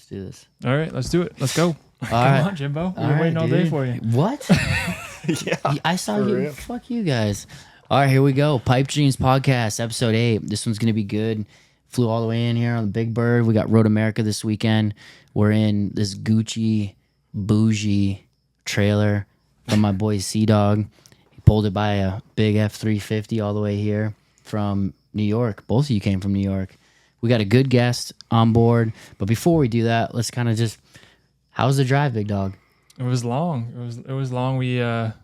Let's do this. All right, let's do it. Let's go. Come on, Jimbo. We've been waiting all day for you. What? Yeah, I saw you. real. Fuck you guys. All right, here we go. Pipe Dreams Podcast, episode 8. This one's going to be good. Flew all the way in here on the Big Bird. We got Road America this weekend. We're in this Gucci bougie trailer from my boy C-Dog. He pulled it by a big F-350 all the way here from New York. Both of you came from New York. We got a good guest on board. But before we do that, let's kind of just... How's the drive, big dog? It was long. It was long. We had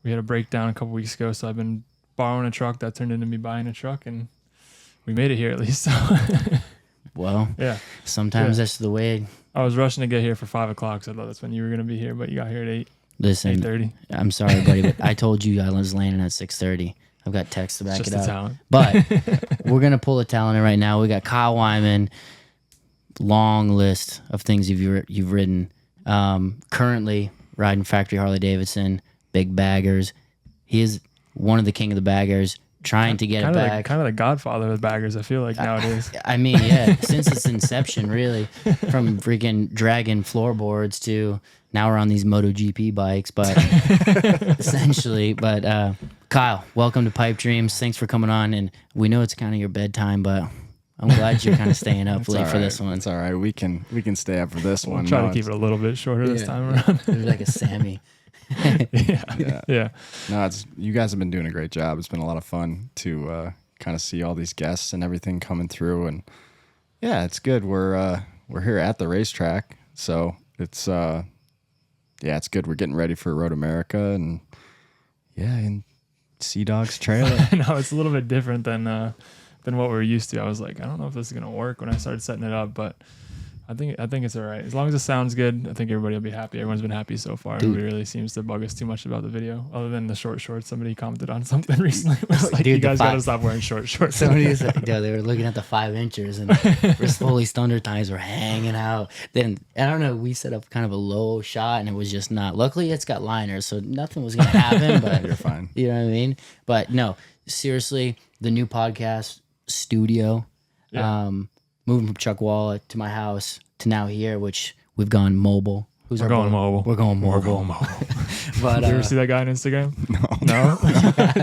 a breakdown a couple weeks ago, so I've been borrowing a truck that turned into me buying a truck, and we made it here at least. So. Well, yeah. Sometimes that's the way. I was rushing to get here for 5 o'clock, so I thought that's when you were going to be here, but you got here at 8. Listen, 8:30. I'm sorry, buddy, but I told you I was landing at 6:30. I've got text to back It's it just up. the talent. But we're gonna pull a talent in right now. We got Kyle Wyman. Long list of things you've ridden. Currently riding Factory Harley Davidson, big baggers. He is one of the king of the baggers. Trying to get it back. Kind of the Godfather of baggers, I feel like nowadays. I mean, yeah, since its inception, really, from freaking dragging floorboards to now we're on these MotoGP bikes, but essentially. But Kyle, welcome to Pipe Dreams. Thanks for coming on, and we know it's kind of your bedtime, but I'm glad you're kind of staying up late for this one. It's all right. We can stay up for this one. We'll try to keep it a little bit shorter this time around. It was like a Sammy. Yeah. No, you guys have been doing a great job. It's been a lot of fun to kind of see all these guests and everything coming through, and yeah, it's good. We're here at the racetrack, so it's it's good. We're getting ready for Road America, and in C-Dog's trailer. No, it's a little bit different than what we're used to. I was like, I don't know if this is gonna work when I started setting it up, but I think it's all right. As long as it sounds good, I think everybody will be happy. Everyone's been happy so far. Nobody really seems to bug us too much about the video, other than the short shorts. Somebody commented on something recently. It was like, Dude, you guys got to stop wearing short shorts. Somebody was like, they were looking at the 5 inches and Chris Foley's thunder tires were hanging out. Then, I don't know, we set up kind of a low shot and it was just not. Luckily, it's got liners, so nothing was going to happen, but you're fine. You know what I mean? But no, seriously, the new podcast studio, moving from Chuck Walla to my house to now here, which we've gone mobile. We're going mobile. We're going mobile. But you ever see that guy on Instagram? No?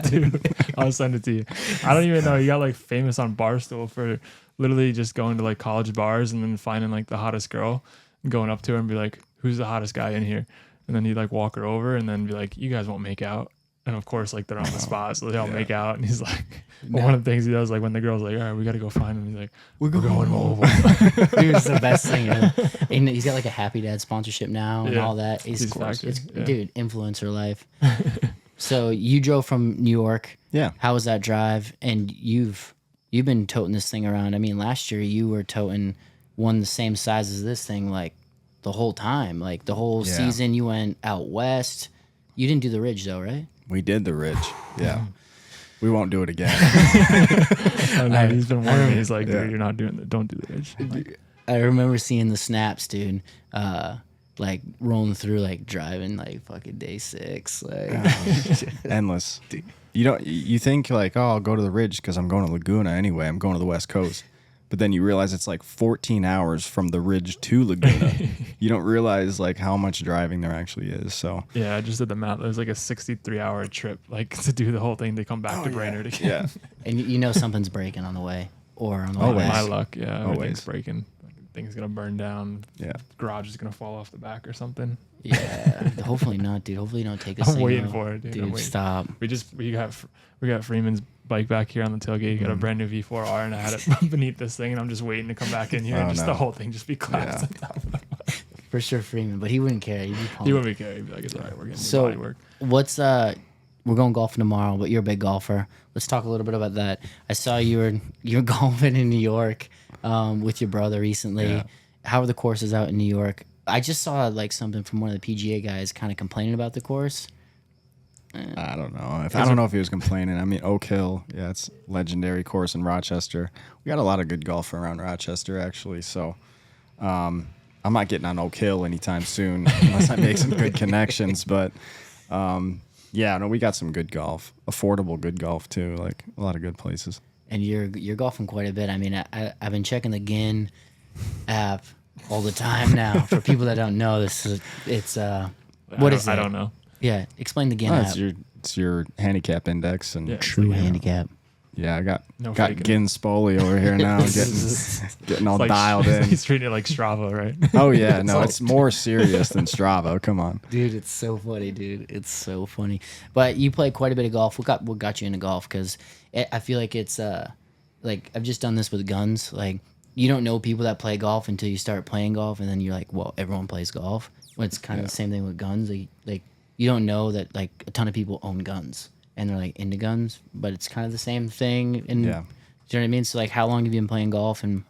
Dude, I'll send it to you. I don't even know. He got like famous on Barstool for literally just going to like college bars and then finding like the hottest girl and going up to her and be like, who's the hottest guy in here? And then he'd like walk her over and then be like, you guys won't make out. And of course, like they're on the spot, so they all make out. And he's like, one of the things he does, like when the girl's like, all right, we got to go find him. He's like, we're going mobile. Dude, it's the best thing. And he's got like a Happy Dad sponsorship now and all that. He's dude, influencer life. So you drove from New York. Yeah. How was that drive? And you've been toting this thing around. I mean, last year you were toting one the same size as this thing, like the whole time, like the whole season. You went out west. You didn't do the Ridge though, right? We did the Ridge. Yeah. We won't do it again. He's been warning me. He's like, dude, you're not doing that. Don't do the Ridge. Like, I remember seeing the snaps, dude. Like rolling through, like driving, like fucking day 6, like endless. You think like, oh, I'll go to the Ridge because I'm going to Laguna anyway. I'm going to the West Coast. But then you realize it's like 14 hours from the Ridge to Laguna. You don't realize like how much driving there actually is. So yeah, I just did the math. It was like a 63-hour trip, like to do the whole thing to come back to Brainerd again. Yeah. And you know something's breaking on the way or on the way Always. back. My luck, yeah. Always. Everything's breaking. Thing's gonna burn down. Yeah. Garage is gonna fall off the back or something. Yeah. Hopefully not, dude. Hopefully you don't take this I'm thing waiting out. for it, dude. Dude, stop. We got Freeman's bike back here on the tailgate. You got a brand new V4R, and I had it beneath this thing, and I'm just waiting to come back in here and just the whole thing just be collapsed on top of it. For sure, Freeman, but he wouldn't care. He'd be pumped. He wouldn't be care. He'd be like, it's all right, we're getting body work. What's we're going golfing tomorrow, but you're a big golfer. Let's talk a little bit about that. I saw you were golfing in New York with your brother recently. Yeah. How are the courses out in New York? I just saw like something from one of the PGA guys kind of complaining about the course. I don't know. I don't know if he was complaining. I mean, Oak Hill, yeah, it's a legendary course in Rochester. We got a lot of good golf around Rochester, actually. So I'm not getting on Oak Hill anytime soon unless I make some good connections. But we got some good golf, affordable good golf too. Like a lot of good places. And you're golfing quite a bit. I mean, I've been checking the GIN app all the time now. For people that don't know, what is it? I don't know. Yeah, explain the GIN Oh, app. it's your handicap index and Yeah, it's True like, handicap. yeah, I got No got faking. Gin Spoli over here now, getting all Like, dialed in. He's treating it like Strava, right? Oh yeah, no, it's more serious than Strava. Come on. Dude, it's so funny, dude. It's so funny. But you play quite a bit of golf. What got you into golf? Because I feel like it's like I've just done this with guns. Like you don't know people that play golf until you start playing golf, and then you're like, well, everyone plays golf. Well, it's kind of the same thing with guns. Like you don't know that like a ton of people own guns and they're like into guns, but it's kind of the same thing. And Yeah. do you know what I mean? So like, how long have you been playing golf? And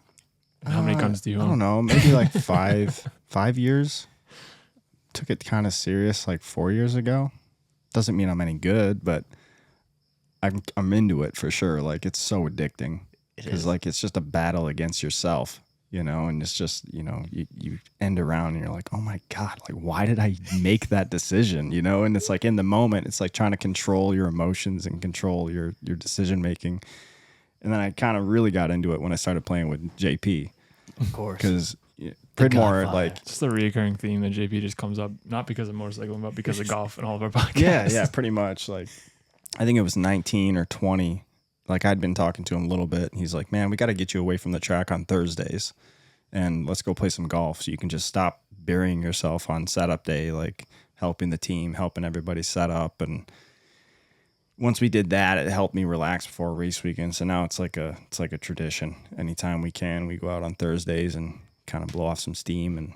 How many guns do you I own? don't know, maybe like 5 years. Took it kind of serious like 4 years ago. Doesn't mean I'm any good, but I'm into it for sure. Like it's so addicting because like it's just a battle against yourself, you know, and it's just, you know, you end around and you're like, oh my God, like why did I make that decision, you know? And it's like in the moment, it's like trying to control your emotions and control your decision making. And then I kind of really got into it when I started playing with JP of course, because Pridmore, Godfather. like, It's the recurring theme that JP just comes up, not because of motorcycling, but because of golf and all of our podcasts. yeah, pretty much. Like, I think it was 19 or 20. Like, I'd been talking to him a little bit. And he's like, man, we got to get you away from the track on Thursdays and let's go play some golf so you can just stop burying yourself on setup day, like helping the team, helping everybody set up. And once we did that, it helped me relax before race weekend. So now it's like a tradition. Anytime we can, we go out on Thursdays and kind of blow off some steam and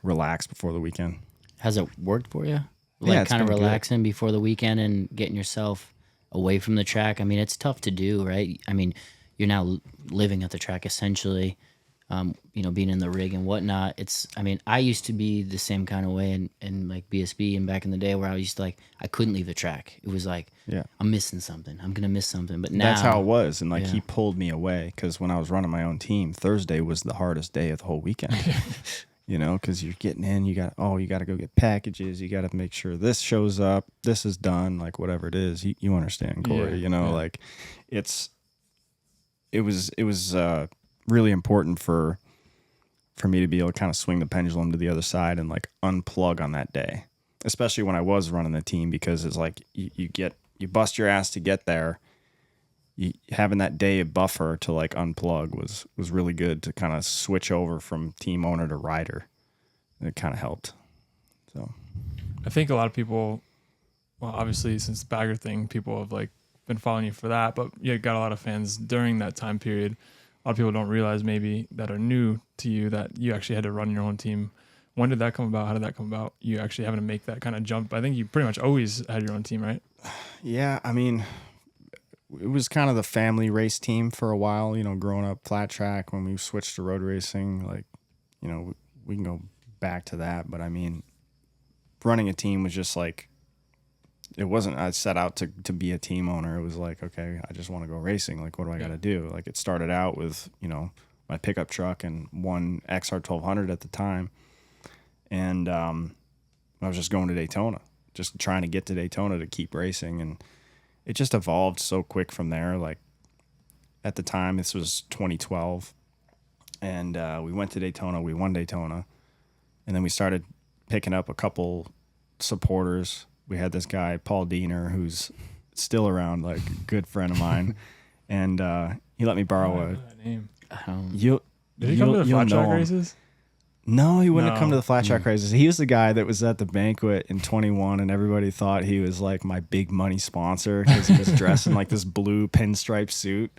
relax before the weekend. Has it worked for you? Yeah, Like it's kind of been good. relaxing before the weekend and getting yourself away from the track. I mean, it's tough to do, right? I mean, you're now living at the track essentially, you know, being in the rig and whatnot. I mean, I used to be the same kind of way in like BSB and back in the day where I used to like, I couldn't leave the track. It was like, Yeah. I'm missing something. I'm going to miss something. But now That's how it was. And like yeah. he pulled me away because when I was running my own team, Thursday was the hardest day of the whole weekend. You know, because you're getting in, you got to go get packages. You got to make sure this shows up. This is done, like whatever it is. You understand, Corey, Yeah, you know, yeah. like it was really important for me to be able to kind of swing the pendulum to the other side and like unplug on that day, especially when I was running the team, because it's like you bust your ass to get there. Having that day of buffer to like unplug was really good to kind of switch over from team owner to rider. It kind of helped. So I think a lot of people, well, obviously since the bagger thing, people have like been following you for that, but you got a lot of fans during that time period. A lot of people don't realize maybe that are new to you that you actually had to run your own team. When did that come about? How did that come about? You actually having to make that kind of jump. I think you pretty much always had your own team, right? yeah, I mean, it was kind of the family race team for a while, you know, growing up flat track. When we switched to road racing, like, you know, we can go back to that. But I mean, running a team was just like, it wasn't, I set out to be a team owner. It was like, okay, I just want to go racing. Like, what do I got to do? Like, it started out with, you know, my pickup truck and one XR 1200 at the time. And I was just going to Daytona, just trying to get to Daytona to keep racing. And it just evolved so quick from there. Like at the time, this was 2012, and we went to Daytona. We won Daytona, and then we started picking up a couple supporters. We had this guy Paul Diener, who's still around, like a good friend of mine, and he let me borrow a. That name. Did Did he come to the flat track races? No, he wouldn't have come to No. the flat track races. He was the guy that was at the banquet in 21, and everybody thought he was like my big money sponsor because he was dressed in like this blue pinstripe suit.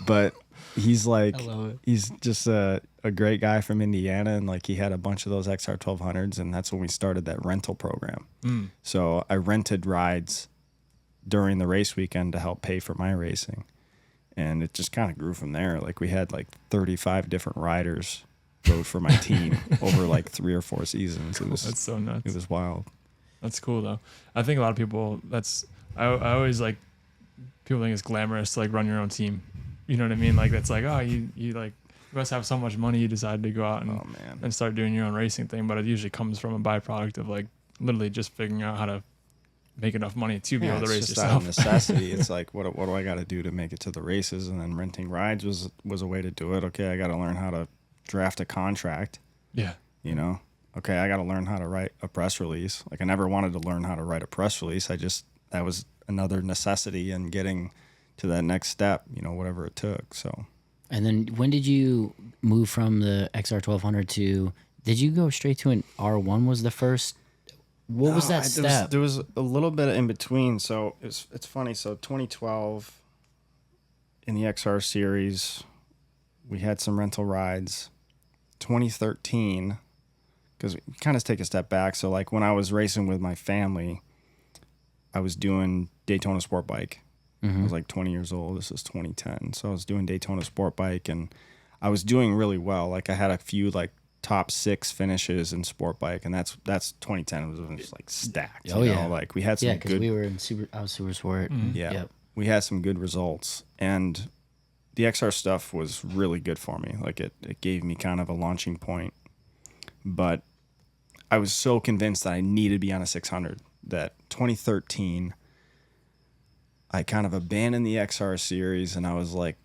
But he's like, I love it. he's just a great guy from Indiana, and like he had a bunch of those XR 1200s, and that's when we started that rental program. So I rented rides during the race weekend to help pay for my racing, and it just kind of grew from there. Like we had like 35 different riders rode for my team over like 3 or 4 seasons. It was That's so nuts. it was wild. That's cool though. I think a lot of people. I always like people think it's glamorous to like run your own team. You know what I mean? Like that's like, oh, you like you must have so much money you decided to go out Oh man. and start doing your own racing thing. But it usually comes from a byproduct of like literally just figuring out how to make enough money to be able to it's race just out of yourself. necessity. It's like, what do I got to do to make it to the races? And then renting rides was a way to do it. Okay, I got to learn how to draft a contract. Yeah. You know, okay, I got to learn how to write a press release. Like I never wanted to learn how to write a press release. That was another necessity in getting to that next step, you know, whatever it took. So. And then when did you move from the XR 1200 to? Did you go straight to an R1? Was the first? What was that step? There was a little bit in between. So it's funny. So 2012 in the XR series, we had some rental rides. 2013, because kind of take a step back. So like when I was racing with my family, I was doing Daytona Sportbike. I was like 20 years old. This is 2010. So I was doing Daytona Sportbike and I was doing really well. Like I had a few like top 6 finishes in Sportbike, and that's 2010. It was just like stacked. Oh, you yeah. know? Like we had some because good. we were in I was Super Sport. Yeah, Yep. we had some good results, and the XR stuff was really good for me. Like it gave me kind of a launching point, but I was so convinced that I needed to be on a 600 that 2013. I kind of abandoned the XR series, and I was like,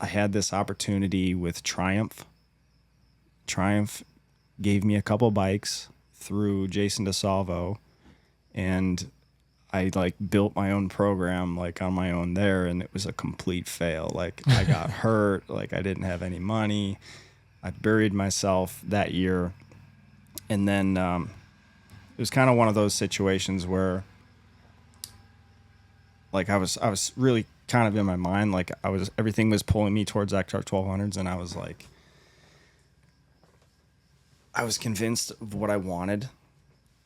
I had this opportunity with Triumph. Triumph gave me a couple bikes through Jason DeSalvo, and I like built my own program like on my own there, and it was a complete fail. Like I got hurt, like I didn't have any money. I buried myself that year, and then it was kind of one of those situations where like I was really kind of in my mind, like everything was pulling me towards XR 1200s, and I was like, I was convinced of what I wanted,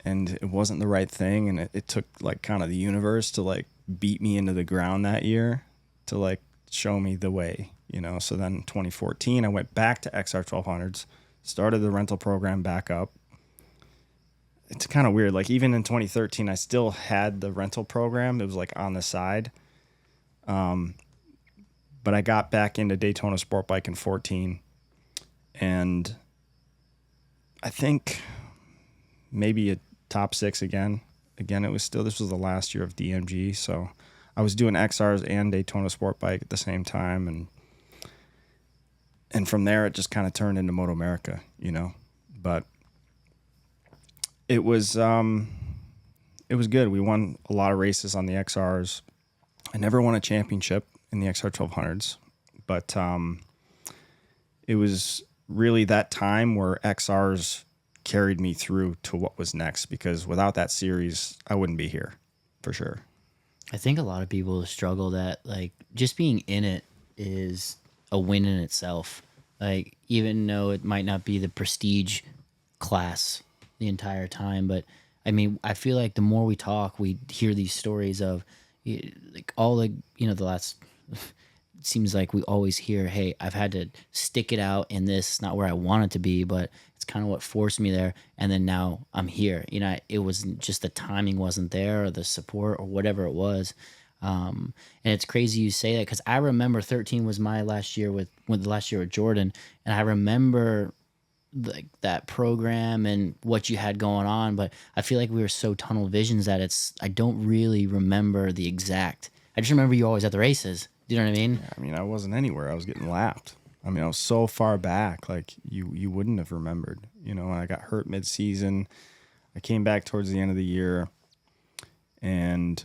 and it wasn't the right thing, and it took like kind of the universe to like beat me into the ground that year to like show me the way, you know. So then 2014, I went back to XR 1200s, started the rental program back up. It's kind of weird. Like even in 2013, I still had the rental program. It was like on the side. But I got back into Daytona Sportbike in 14, and I think maybe a top 6 again. Again, this was the last year of DMG, so I was doing XRs and Daytona Sportbike at the same time, and from there it just kind of turned into Moto America, you know. But it was good. We won a lot of races on the XRs. I never won a championship in the XR 1200s, but it was really that time where XRs carried me through to what was next, because without that series, I wouldn't be here for sure. I think a lot of people struggle that like just being in it is a win in itself. Like even though it might not be the prestige class the entire time, but I mean, I feel like the more we talk, we hear these stories of like all the, you know, the last it seems like we always hear, hey, I've had to stick it out in this, not where I want it to be, but it's kind of what forced me there. And then now I'm here. You know, it wasn't just the timing wasn't there or the support or whatever it was. And it's crazy you say that, because I remember 13 was my last year with the last year with Jordan. And I remember like that program and what you had going on, but I feel like we were so tunnel visions that I don't really remember the exact. I just remember you always at the races. Do you know what I mean? I mean, I wasn't anywhere. I was getting lapped. I mean, I was so far back, like you wouldn't have remembered. You know, I got hurt mid-season. I came back towards the end of the year, and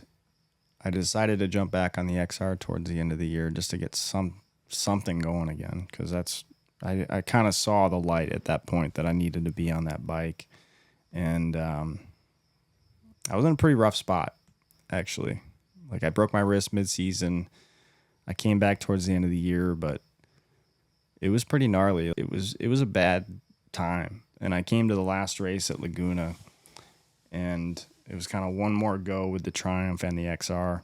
I decided to jump back on the XR towards the end of the year just to get something going again, because I kind of saw the light at that point that I needed to be on that bike, and I was in a pretty rough spot, actually. Like I broke my wrist mid-season. I came back towards the end of the year, but it was pretty gnarly. It was a bad time. And I came to the last race at Laguna, and it was kind of one more go with the Triumph and the XR.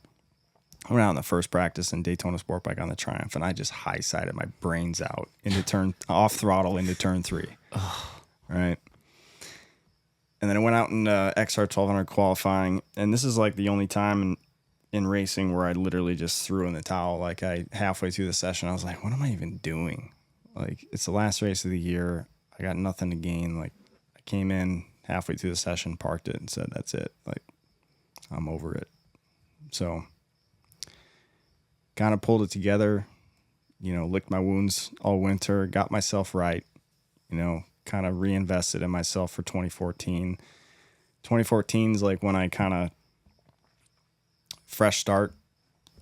I went out in the first practice in Daytona Sportbike on the Triumph, and I just high-sided my brains out into off throttle into turn 3. Right? And then I went out in XR 1200 qualifying, and this is like the only time in racing where I literally just threw in the towel. Like halfway through the session, I was like, what am I even doing? Like, it's the last race of the year. I got nothing to gain. Like, I came in halfway through the session, parked it, and said, that's it. Like, I'm over it. So, kind of pulled it together, you know, licked my wounds all winter, got myself right, you know, kind of reinvested in myself for 2014. 2014 is like when I kind of fresh start.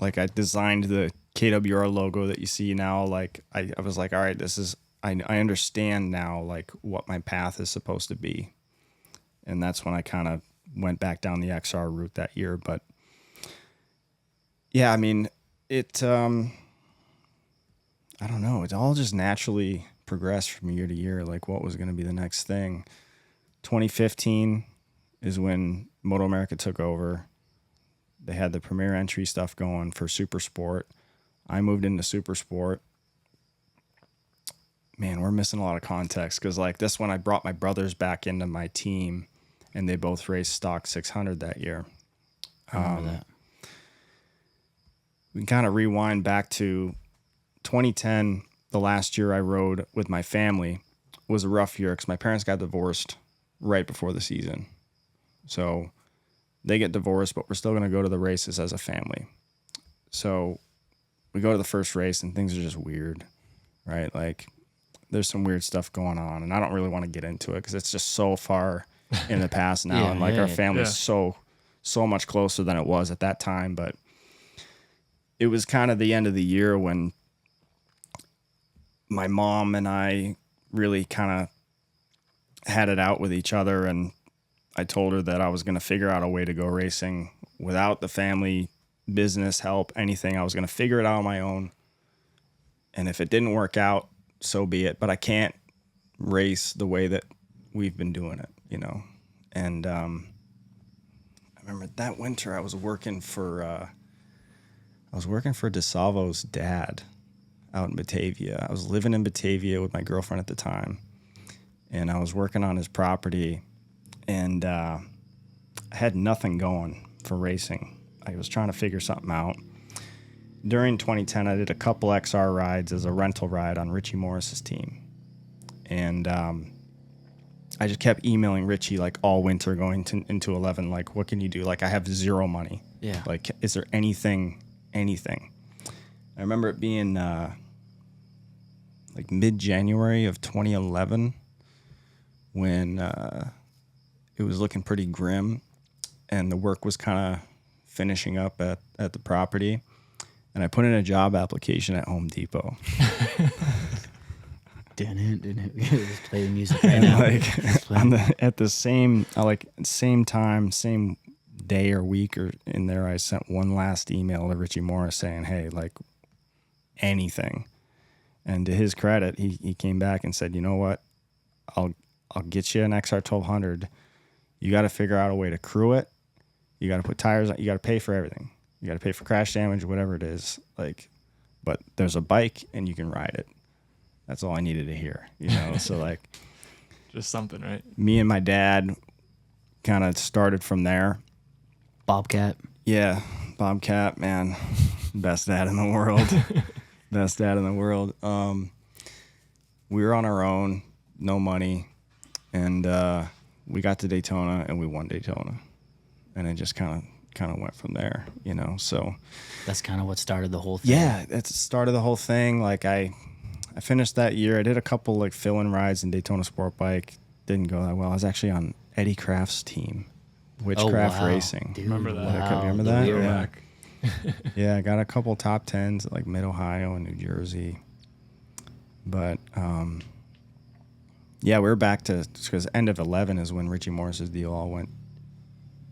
Like I designed the KWR logo that you see now. Like I was like, all right, I understand now like what my path is supposed to be. And that's when I kind of went back down the XR route that year. But yeah, I mean, I don't know. It all just naturally progressed from year to year, like what was going to be the next thing. 2015 is when Moto America took over. They had the Premier Entry stuff going for Super Sport. I moved into Super Sport. Man, we're missing a lot of context because like this one, I brought my brothers back into my team, and they both raced stock 600 that year. I remember that. We can kind of rewind back to 2010, the last year I rode with my family, was a rough year because my parents got divorced right before the season. So they get divorced, but we're still going to go to the races as a family. So we go to the first race and things are just weird, right? Like there's some weird stuff going on, and I don't really want to get into it because it's just so far in the past now. And like our family's so much closer than it was at that time. But it was kind of the end of the year when my mom and I really kind of had it out with each other, and I told her that I was going to figure out a way to go racing without the family business help, anything. I was going to figure it out on my own. And if it didn't work out, so be it. But I can't race the way that we've been doing it, you know? And I remember that winter I was working for DeSalvo's dad out in Batavia. I was living in Batavia with my girlfriend at the time, and I was working on his property, and I had nothing going for racing. I was trying to figure something out. During 2010, I did a couple XR rides as a rental ride on Richie Morris's team, and I just kept emailing Richie like all winter going into 11, like, what can you do? Like, I have zero money. Yeah. Like, is there anything? I remember it being like mid-January of 2011 when it was looking pretty grim and the work was kind of finishing up at the property. And I put in a job application at Home Depot. Just play the music right now. Like at the same time, same day or week or in there, I sent one last email to Richie Morris saying, hey, like anything. And to his credit, he came back and said, you know what? I'll get you an XR 1200. You got to figure out a way to crew it. You got to put tires on. You got to pay for everything. You got to pay for crash damage, whatever it is. Like, but there's a bike and you can ride it. That's all I needed to hear, you know? So like just something, right? Me and my dad kind of started from there. Bobcat. Yeah. Bobcat, man. Best dad in the world. Best dad in the world. We were on our own, no money, and we got to Daytona and we won Daytona, and it just kind of went from there, you know. So that's kind of what started the whole thing. Yeah, it started the whole thing. Like I finished that year. I did a couple like fill-in rides in Daytona Sportbike. Didn't go that well. I was actually on Eddie Kraft's team, Witchcraft Racing. Dude, remember that? Wow. Remember that? Yeah. Back. Yeah, I got a couple top 10s at like Mid-Ohio and New Jersey. But, yeah, we're back to, because end of 11 is when Richie Morris's deal all went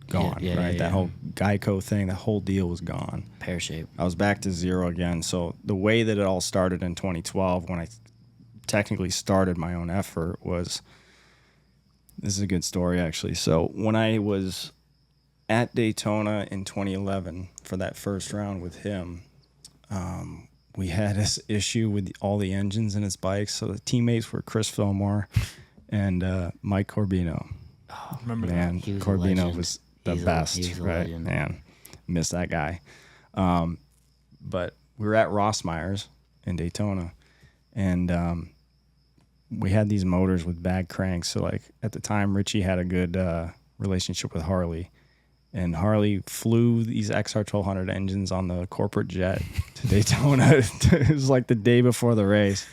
gone, right? Yeah. That whole Geico thing, the whole deal was gone. Pear shape. I was back to zero again. So the way that it all started in 2012, when I technically started my own effort, was, this is a good story, actually. So when I was at Daytona in 2011 for that first round with him, we had this issue with all the engines in his bikes. So the teammates were Chris Fillmore and Mike Corbino. Oh, remember Man, that? Corbino was the best, right? Legend. Man, miss that guy. But we were at Rossmeyer's in Daytona, and we had these motors with bag cranks. So like at the time, Richie had a good relationship with Harley. And Harley flew these XR 1200 engines on the corporate jet to Daytona. It was like the day before the race.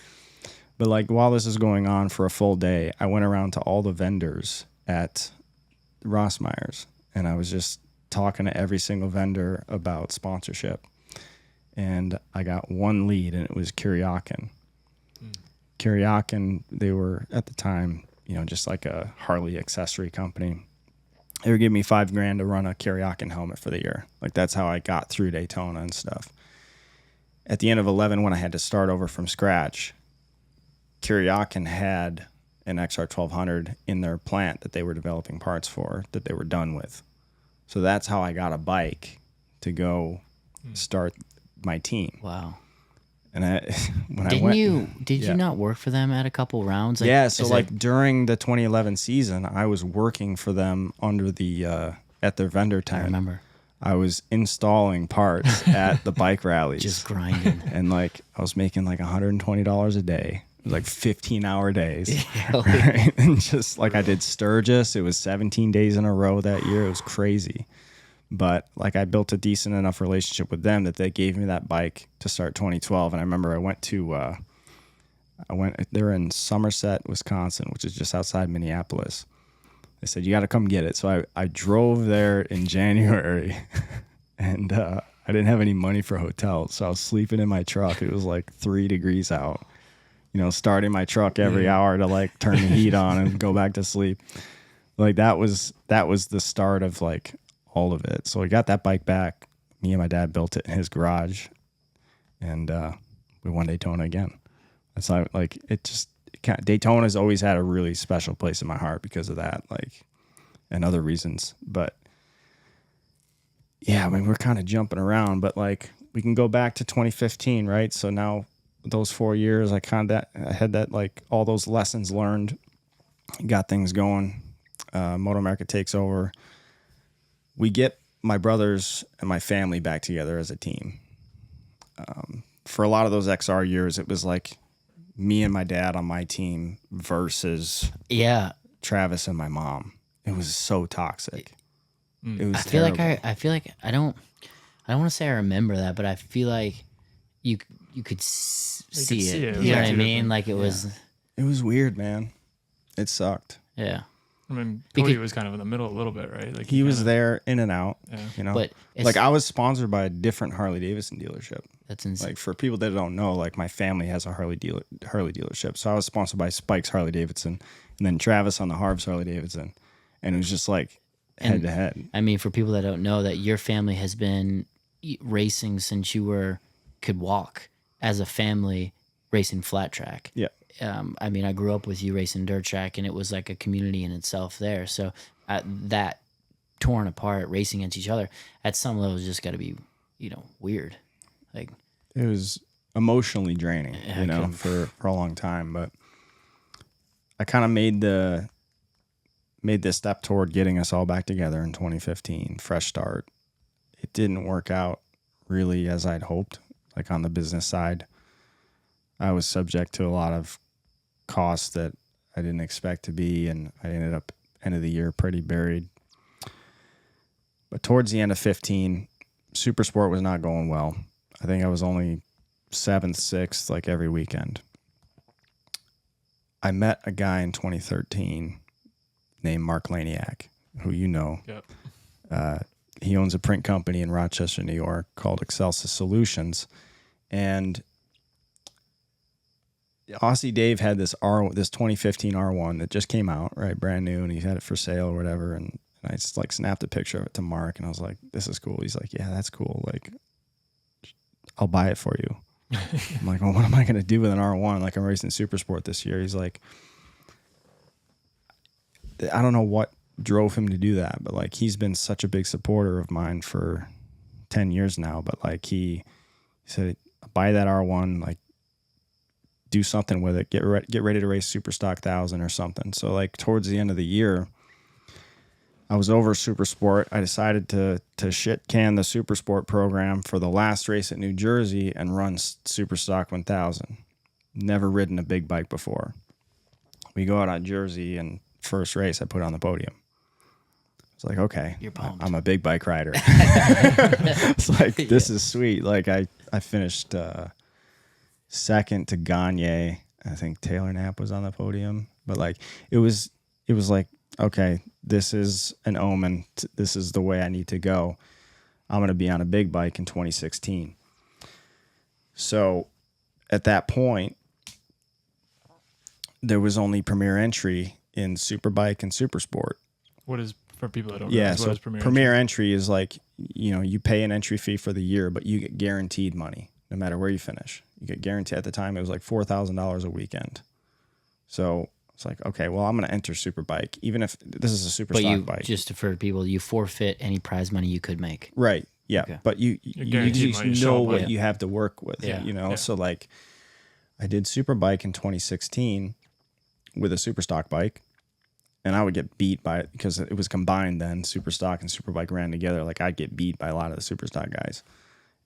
But like while this is going on for a full day, I went around to all the vendors at Rossmeyer's, and I was just talking to every single vendor about sponsorship. And I got one lead, and it was Kuryakin. Kuryakin, they were at the time, just like a Harley accessory company. They were giving me $5,000 to run a Kuryakin helmet for the year. Like that's how I got through Daytona and stuff. At the end of 11, when I had to start over from scratch, Kuryakin had an XR1200 in their plant that they were developing parts for that they were done with. So that's how I got a bike to go start my team. Wow. And Did you not work for them at a couple rounds? During the 2011 season, I was working for them under the at their vendor tent. I remember. I was installing parts at the bike rallies. Just grinding. And I was making $120 a day. It was 15-hour days. Right? And just I did Sturgis. It was 17 days in a row that year. It was crazy. But I built a decent enough relationship with them that they gave me that bike to start 2012. And I remember I went to, they're in Somerset, Wisconsin, which is just outside Minneapolis. They said, you got to come get it. So I drove there in January and I didn't have any money for hotels. So I was sleeping in my truck. It was 3 degrees out, starting my truck every hour to turn the heat on and go back to sleep. That was the start of all of it. So we got that bike back. Me and my dad built it in his garage, and we won Daytona again. That's Daytona's always had a really special place in my heart because of that, and other reasons. But yeah, we're kind of jumping around, but we can go back to 2015, right? So now those 4 years, I had that all those lessons learned, got things going. Moto America takes over. We get my brothers and my family back together as a team. For a lot of those XR years, it was me and my dad on my team versus Travis and my mom. It was so toxic. It was terrible. I feel like I don't want to say I remember that, but I feel like you could see it. You know what I mean? It was weird, man. It sucked. Yeah. I mean, Cody was kind of in the middle a little bit, right? He was there in and out, But I was sponsored by a different Harley Davidson dealership. That's insane. For people that don't know, my family has a Harley dealership. So I was sponsored by Spike's Harley Davidson and then Travis on the Harv's Harley Davidson. And it was just head to head. I mean, for people that don't know, that your family has been racing since you could walk as a family, racing flat track. Yeah. I mean, I grew up with you racing dirt track, and it was a community in itself there. So that torn apart, racing against each other, at some levels, just got to be, weird. It was emotionally draining, for a long time. But I kind of made the step toward getting us all back together in 2015, fresh start. It didn't work out really as I'd hoped, on the business side. I was subject to a lot of costs that I didn't expect to be, and I ended up end of the year pretty buried. But towards the end of 15, Super Sport was not going well. I think I was only 7th, 6th, every weekend. I met a guy in 2013 named Mark Laniak, who you know. Yep. He owns a print company in Rochester, New York called Excelsis Solutions. And Aussie Dave had this 2015 R1 that just came out, right, brand new, and he had it for sale or whatever. And I just snapped a picture of it to Mark, and I was like, "This is cool." He's like, "Yeah, that's cool. I'll buy it for you." I'm like, "Well, what am I gonna do with an R1? I'm racing Super Sport this year." He's like, I don't know what drove him to do that, but he's been such a big supporter of mine for 10 years now. But he said, "Buy that R1, do something with it. Get ready to race Super Stock 1000 or something." So towards the end of the year, I was over Super Sport. I decided to shit can the Super Sport program for the last race at New Jersey and run Super Stock 1000. Never ridden a big bike before. We go out on Jersey, and first race I put on the podium. It's okay, you're pumped. I'm a big bike rider. It's this is sweet. I finished second to Gagne. I think Taylor Knapp was on the podium, but like it was like, okay, this is an omen. This is the way I need to go. I'm going to be on a big bike in 2016. So at that point, there was only Premier Entry in Superbike and Supersport. What is, for people that don't Yeah, know, so what is Premier Premier Entry is like, you pay an entry fee for the year, but you get guaranteed money no matter where you finish. You get guaranteed. At the time, it was like $4,000 a weekend. So it's like, okay, well, I'm going to enter Superbike, even if this is a super stock bike. Just for people, you forfeit any prize money you could make. Right. Yeah. Okay. But you know what you have to work with, Yeah. So like I did Superbike in 2016 with a super stock bike, and I would get beat by it because it was combined then. Super stock and Superbike ran together. Like I'd get beat by a lot of the super stock guys.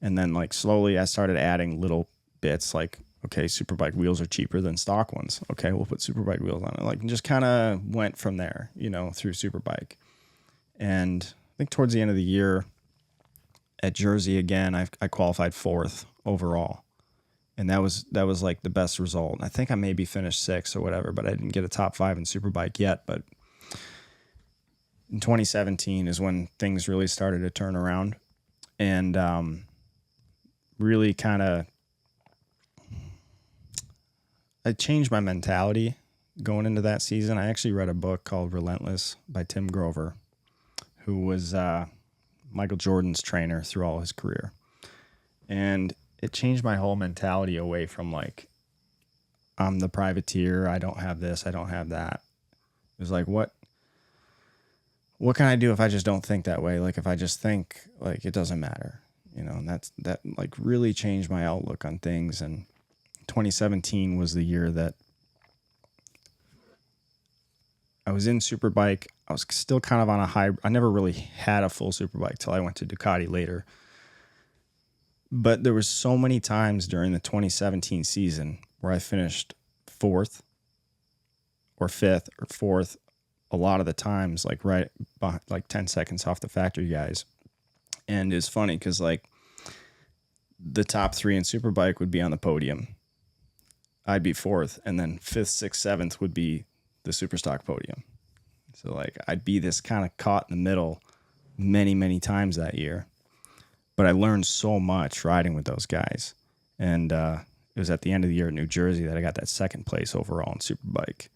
And then like slowly I started adding little bits like, okay, Superbike wheels are cheaper than stock ones. Okay, we'll put Superbike wheels on it. Like, and just kind of went from there, through Superbike. And I think towards the end of the year at Jersey again, I qualified 4th overall. And that was like the best result. I think I maybe finished 6th or whatever, but I didn't get a top 5 in Superbike yet. But in 2017 is when things really started to turn around, and really kind of I changed my mentality going into that season. I actually read a book called Relentless by Tim Grover, who was Michael Jordan's trainer through all his career. And it changed my whole mentality away from like, I'm the privateer, I don't have this, I don't have that. It was like, what can I do if I just don't think that way? Like if I just think like it doesn't matter, and that like really changed my outlook on things. And 2017 was the year that I was in Superbike. I was still kind of on a high. I never really had a full Superbike till I went to Ducati later. But there was so many times during the 2017 season where I finished 4th or 5th or 4th. A lot of the times, like right behind, like 10 seconds off the factory guys. And it's funny because like the top 3 in Superbike would be on the podium. I'd be 4th, and then 5th, 6th, 7th would be the Superstock podium. So like I'd be this kind of caught in the middle many, many times that year. But I learned so much riding with those guys. And it was at the end of the year in New Jersey that I got that 2nd place overall in Superbike.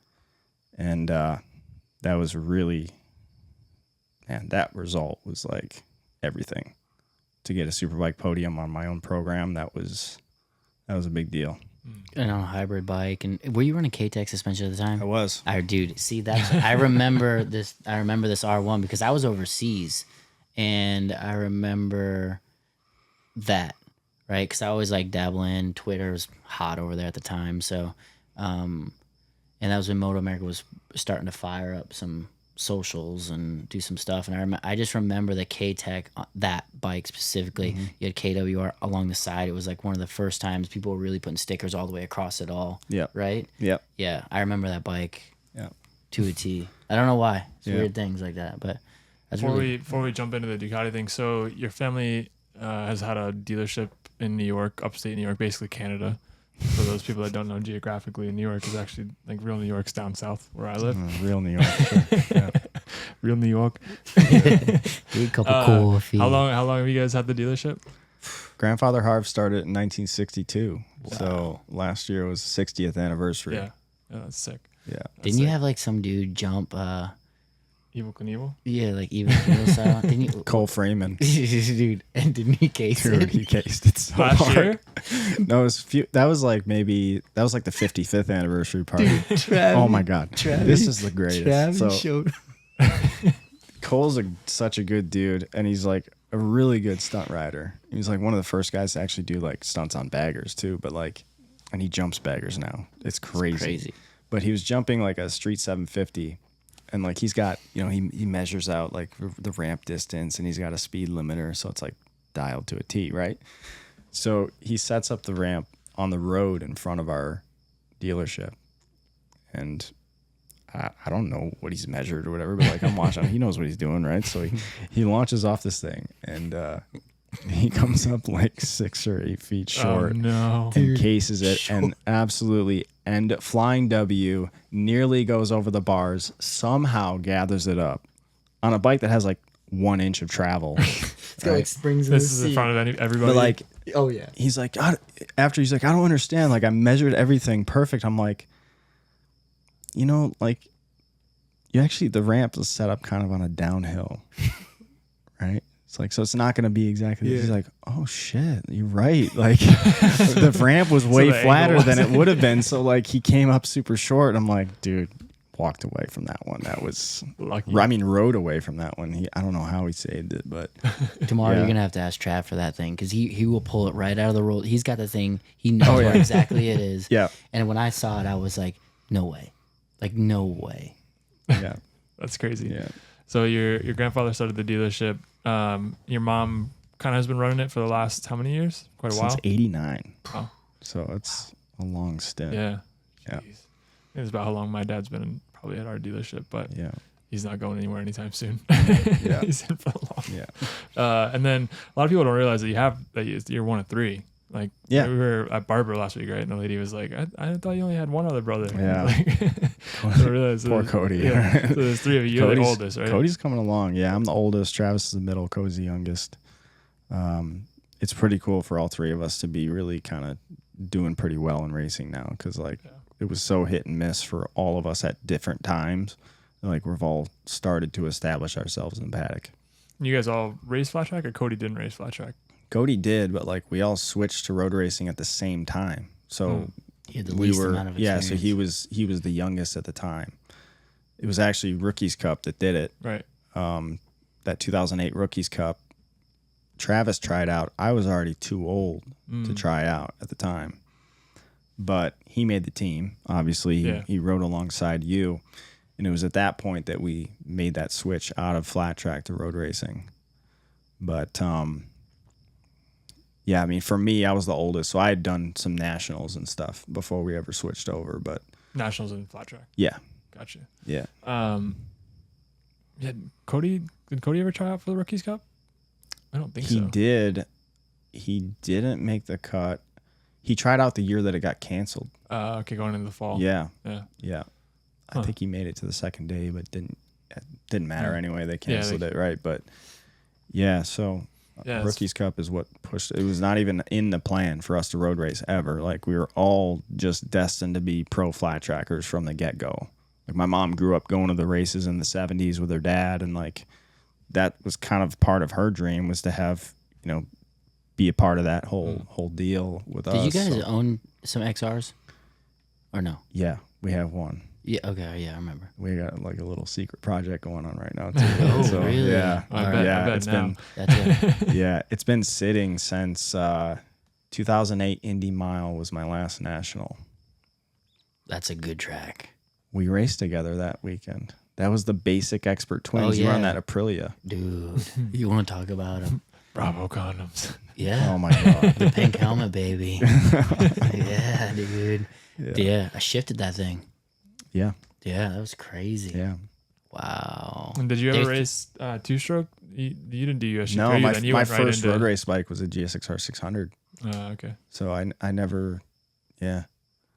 And that was really, man, that result was like everything. To get a Superbike podium on my own program, that was a big deal. And on a hybrid bike. And were you running K-Tech suspension at the time? I was. Dude, see, I remember this R1 because I was overseas, and I remember that, right? Because I always like dabbling. Twitter was hot over there at the time, so and that was when Moto America was starting to fire up some socials and do some stuff. And I just remember the K-Tech, that bike specifically. Mm-hmm. You had KWR along the side. It was like one of the first times people were really putting stickers all the way across it all. Yep. Right? Yep. Yeah, I remember that bike. Yep. To a T. I don't know why. It's weird things like that, but that's before we jump into the Ducati thing. So your family has had a dealership in New York, upstate New York, basically Canada. For those people that don't know geographically, New York is actually like real New York's down south where I live. Real New York. Sure. Yeah. Real New York. Good cup of coffee. How long have you guys had the dealership? Grandfather Harv started in 1962. Wow. So last year was 60th anniversary. Yeah, that's sick. Yeah. Didn't you have like some dude jump Evel Knievel? Yeah, like Evel Knievel style. Didn't you? Cole Freeman. Dude, and didn't he case it? Dude, he cased it so last hard. year? No, that was like the 55th anniversary party. Oh my God. This is the greatest. Cole's such a good dude, and he's like a really good stunt rider. He's like one of the first guys to actually do like stunts on baggers too, but like, and he jumps baggers now. It's crazy. But he was jumping like a street 750. And like he's got, he measures out like the ramp distance, and he's got a speed limiter, so it's like dialed to a T, right? So he sets up the ramp on the road in front of our dealership, and I don't know what he's measured or whatever, but like I'm watching him, he knows what he's doing, right? So he launches off this thing, and He comes up like 6 or 8 feet short. Oh, no. And cases it and absolutely flying W, nearly goes over the bars, somehow gathers it up on a bike that has like 1 inch of travel. It's got like springs in This the is seat. in front of everybody. But like, Oh yeah. he's like, after he's like, I don't understand. Like, I measured everything perfect. I'm like, you know, like, the ramp is set up kind of on a downhill, right? It's like, so it's not going to be exactly. Yeah. He's like, oh shit, you're right. Like, the ramp was way the flatter angle than it would have been. So like, he came up super short. I'm like, dude, walked away from that one. That was Lucky. I mean, rode away from that one. I don't know how he saved it, but Tomorrow Yeah. you're gonna have to ask Trav for that thing because he will pull it right out of the roll. He's got the thing. He knows Oh, yeah. where exactly it is. yeah, And when I saw it, I was like, no way, like no way. yeah, That's crazy. yeah. So your grandfather started the dealership. Your mom kind of has been running it for the last how many years? Quite a Since while. '89. Oh. So it's a long stint. Yeah. Yeah. Jeez. It's about how long my dad's been probably at our dealership, but Yeah. he's not going anywhere anytime soon. Yeah. He's in for long. Yeah. And then a lot of people don't realize that you're one of 3. Like, Yeah. we were at Barber last week, right? And the lady was like, I thought you only had one other brother. Yeah. Like, I realized Poor Cody. Yeah. So there's 3 of you. You're the Cody's- oldest, right? Cody's coming along. Yeah, I'm the oldest. Travis is the middle. Cody's the youngest. It's pretty cool for all 3 of us to be really kind of doing pretty well in racing now because like it was so hit and miss for all of us at different times. Like we've all started to establish ourselves in the paddock. You guys all race flat track, or Cody didn't race flat track? Cody did, but like we all switched to road racing at the same time. So He had the we least were amount of yeah. experience. So he was the youngest at the time. It was actually Rookies Cup that did it. Right. That 2008 Rookies Cup. Travis tried out. I was already too old to try out at the time, but he made the team. Obviously, he rode alongside you, and it was at that point that we made that switch out of flat track to road racing. But yeah, I mean, for me, I was the oldest, so I had done some nationals and stuff before we ever switched over. But Nationals in flat track. yeah, Gotcha. yeah. Yeah. Did Cody ever try out for the Rookies Cup? I don't think He so. did. He didn't make the cut. He tried out the year that it got canceled. Okay, going into the fall. Yeah, Yeah. yeah. Huh. I think he made it to the second day, but it didn't matter anyway. They canceled it, right? But yeah, so Yeah, Rookies Cup is what pushed. It was not even in the plan for us to road race ever. Like we were all just destined to be pro flat trackers from the get go. Like my mom grew up going to the races in the 70s with her dad, and like that was kind of part of her dream was to have, you know, be a part of that whole deal with us. Did you guys So, own some XRs or no? yeah, we have one. Yeah. Okay. Yeah, I remember. We got like a little secret project going on right now too. Oh, really? Yeah, I bet yeah. It's now. been That's it. yeah, it's been sitting since 2008. Indy Mile was my last national. That's a good track, We raced together that weekend. That was the Basic Expert Twins. Oh, You were on yeah. that Aprilia. dude. You want to talk about them? Bravo condoms. Yeah. Oh my god. The pink helmet, baby. Yeah, dude. Yeah. Yeah, I shifted that thing. Yeah. Yeah, that was crazy. Yeah. Wow. And did you ever There's- race two-stroke? You didn't do USG3. No, then you my went right first into, road race bike was a GSXR 600. Okay. So I never. Yeah.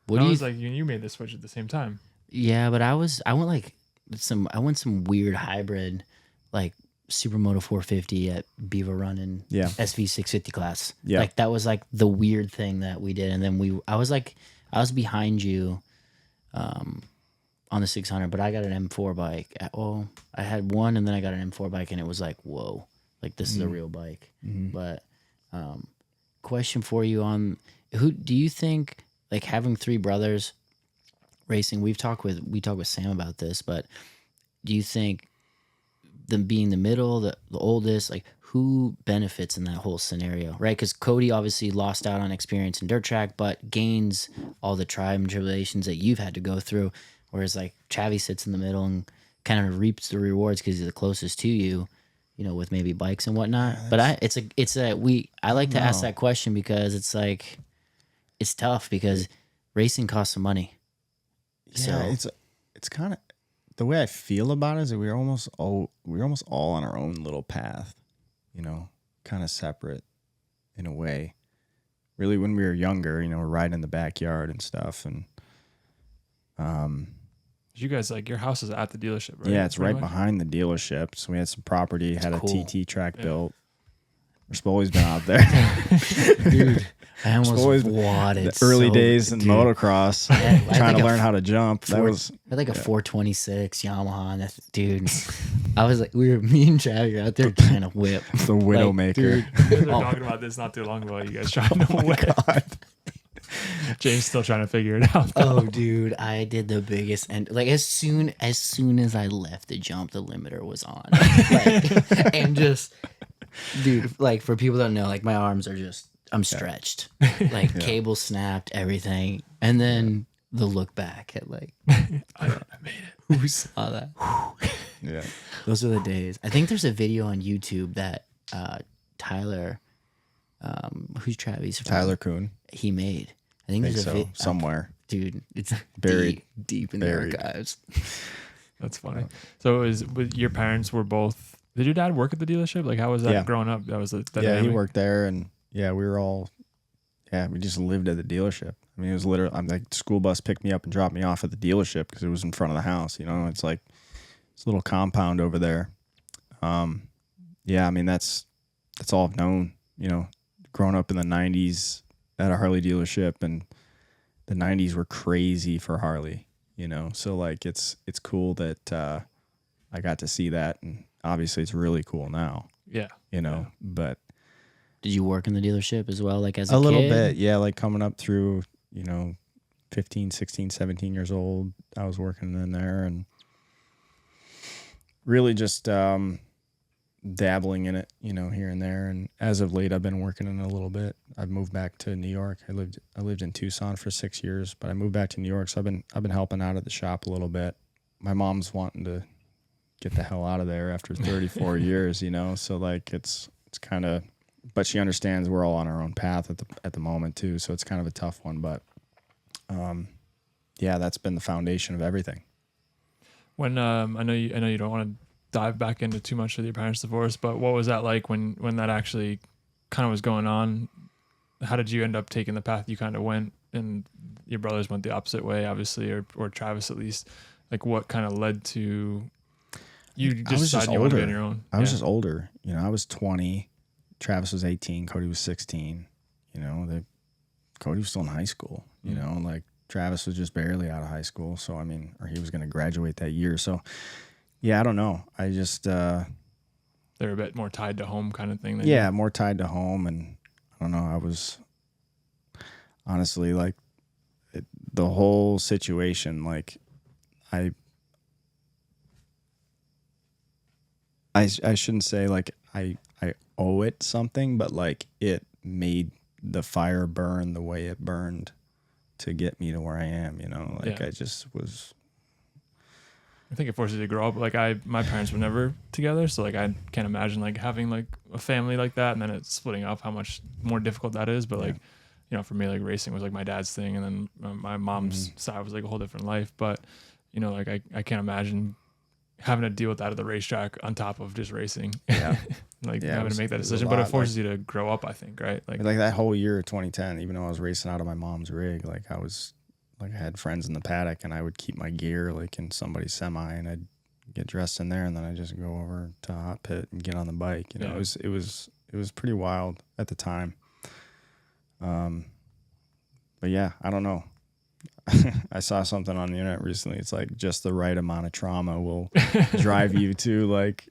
What I do you? was like, you made the switch at the same time. Yeah, but I went some weird hybrid, like Supermoto 450 at Beaver Run and Yeah. SV 650 class. Yeah. Like that was like the weird thing that we did, and then I was behind you, on the 600, but I got an M4 bike. I had one, and then I got an M4 bike, and it was like, whoa, like this is a real bike. But question for you on who do you think, like having 3 brothers racing? We talked with Sam about this, but do you think them being the middle, the oldest, like who benefits in that whole scenario, right? Because Cody obviously lost out on experience in dirt track, but gains all the tribe and tribulations that you've had to go through. Whereas like Chavi sits in the middle and kind of reaps the rewards because he's the closest to you, you know, with maybe bikes and whatnot. But I like to ask that question because it's like, it's tough because racing costs some money. Yeah, it's kind of the way I feel about it is that we were almost all on our own little path, you know. kind of separate in a way. Really, when we were younger, we're riding in the backyard and stuff, and you guys, like, your house is at the dealership, right? yeah, it's right behind the dealership. So we had some property, had cool. a TT track built. We've always been out there. Dude, I almost wadded. The early days in motocross, trying to learn how to jump. I had like a 426 Yamaha. And dude, I was like, me and Chad were out there trying to whip. The Widowmaker. Dude, we were talking about this not too long ago. You guys trying to whip. God. James still trying to figure it out. Oh, dude, I did the biggest, and like as soon as I left the jump, the limiter was on, like, and just, dude, like for people that don't know, like my arms are just, I'm stretched, like cable snapped, everything, and then the look back at like, I made it. Who saw that? Yeah, those are the days. I think there's a video on YouTube that Tyler, who's Travis from? Tyler Kuhn. He made. I think there's a somewhere. Dude, it's buried deep in the archives. That's funny. So with your parents were both, did your dad work at the dealership? Like, how was that growing up? That was he worked there, and we were all, we just lived at the delership. I mean, it was literally, I'm like, school bus picked me up and dropped me off at the dealership because it was in front of the house. It's like this little compound over there. I mean, that's all I've known. Growing up in the '90s at a Harley dealership, and the '90s were crazy for Harley. So like it's cool that I got to see that, and obviously it's really cool now. Yeah. But did you work in the dealership as well, like as a kid? little bit, yeah, like coming up through, 15, 16, 17 years old, I was working in there, and really just dabbling in it, here and there. And as of late, I've been working in it a little bit. I've moved back to New York. I lived in Tucson for 6 years, but I moved back to New York, so I've been helping out at the shop a little bit. My mom's wanting to get the hell out of there after 34 years, so like it's kind of, but she understands we're all on our own path at the moment too, so it's kind of a tough one. But that's been the foundation of everything. When I know you don't want to dive back into too much with your parents' divorce, but what was that like when that actually kind of was going on? How did you end up taking the path you kind of went, and your brothers went the opposite way, obviously, or Travis at least? Like, what kind of led to you just deciding you wanted to be on your own? I was just older. I was 20. Travis was 18. Cody was 16. Cody was still in high school. Like Travis was just barely out of high school. So, I mean, or he was going to graduate that year. So, yeah, I don't know. I just... they're a bit more tied to home kind of thing. More tied to home. And I don't know. I was honestly like the whole situation, like I shouldn't say like I owe it something, but like it made the fire burn the way it burned to get me to where I am, I just was. I think it forces you to grow up. Like my parents were never together, so like I can't imagine like having like a family like that and then it's splitting up, how much more difficult that is. But like, for me, like racing was like my dad's thing, and then my mom's side was like a whole different life. But like I can't imagine having to deal with that at the racetrack on top of just racing. Yeah. Having to make that decision. But it forces you to grow up, I think, right? Like that whole year of 2010, even though I was racing out of my mom's rig, like I had friends in the paddock, and I would keep my gear like in somebody's semi, and I'd get dressed in there, and then I'd just go over to a hot pit and get on the bike. It was pretty wild at the time. But yeah, I don't know. I saw something on the internet recently. It's like just the right amount of trauma will drive you to like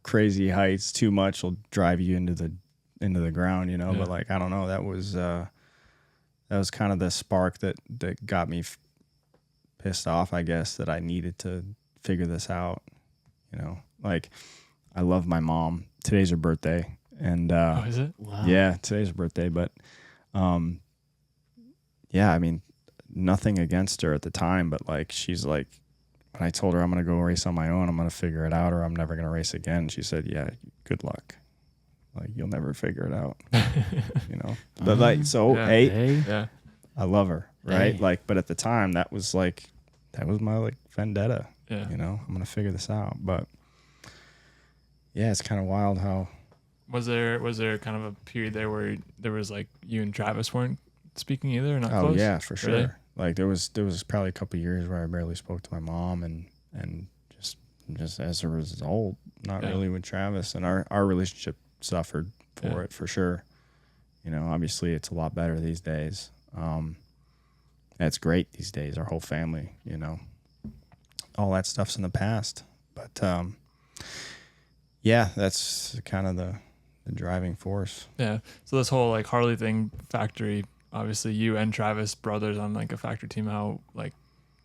crazy heights. Too much will drive you into the ground, But like I don't know. That was kind of the spark that got me pissed off, I guess, that I needed to figure this out. Like I love my mom. Today's her birthday, and is it? Wow. Yeah, today's her birthday. But I mean, nothing against her at the time, but like she's like, when I told her I'm gonna go race on my own, I'm gonna figure it out, or I'm never gonna race again, she said, "Yeah, good luck. Like you'll never figure it out." But like, so hey, I love her, right? Hey. Like, but at the time, that was my like vendetta. Yeah. I'm gonna figure this out. But yeah, it's kind of wild how Was there kind of a period there where there was like you and Travis weren't speaking either, or not Oh close? yeah, for sure. Really? Like there was probably a couple of years where I barely spoke to my mom, and just as a result, not really with Travis, and our relationship suffered for it for sure. You know, obviously it's a lot better these days. That's great these days. Our whole family, you know, all that stuff's in the past. But yeah, that's kind of the driving force. Yeah. So this whole like Harley thing, factory, obviously you and Travis brothers on like a factory team. How like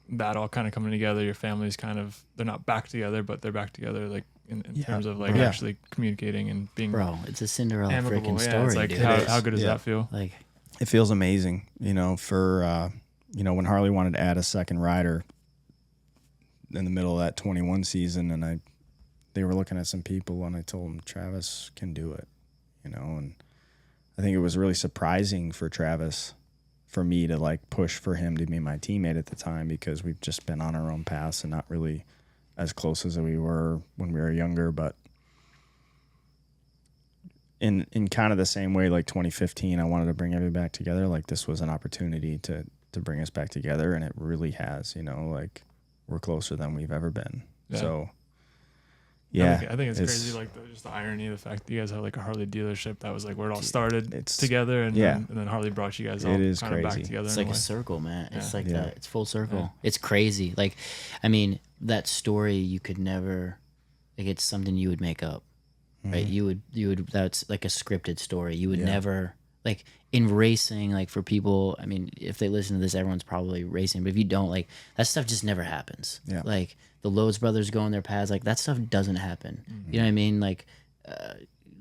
that all kind of coming together? Your families kind of, they're not back together, but they're back together like in terms of like actually communicating and being It's a Cinderella amicable. freaking story. It's like dude. how good does that feel? Like It feels amazing, you know, for, you know, when Harley wanted to add a second rider in the middle of that 21 season, and they were looking at some people, and I told them Travis can do it, you know, and I think it was really surprising for Travis, for me to like push for him to be my teammate at the time, because we've just been on our own paths and not really as close as we were when we were younger. But in kind of the same way, like 2015, I wanted to bring everybody back together. Like this was an opportunity to bring us back together, and it really has, you know, like we're closer than we've ever been. Yeah. So yeah, I think it's crazy, like just the irony of the fact that you guys have like a Harley dealership that was like where it all started together, and then Harley brought you guys all kind of back together. It's like a circle, man. It's like that. It's full circle. Yeah. It's crazy. Like, I mean, that story you could never, like, it's something you would make up, right? You would. That's like a scripted story. You would never, like, in racing, like for people. I mean, if they listen to this, everyone's probably racing. But if you don't, like, that stuff just never happens. Yeah. Like the Lowe's brothers going their paths, like that stuff doesn't happen. You know what I mean? Like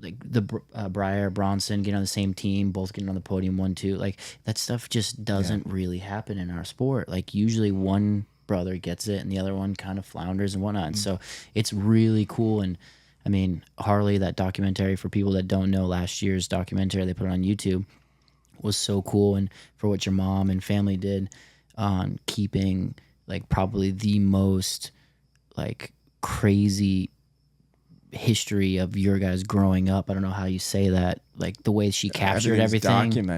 the Breyer Bronson getting on the same team, both getting on the podium, 1-2. Like that stuff just doesn't really happen in our sport. Like usually one brother gets it and the other one kind of flounders and whatnot. And so it's really cool. And I mean, Harley, that documentary, for people that don't know, last year's documentary, they put it on YouTube, was so cool. And for what your mom and family did on keeping like probably the most like crazy history of your guys growing up. I don't know how you say that. Like the way she captured everything.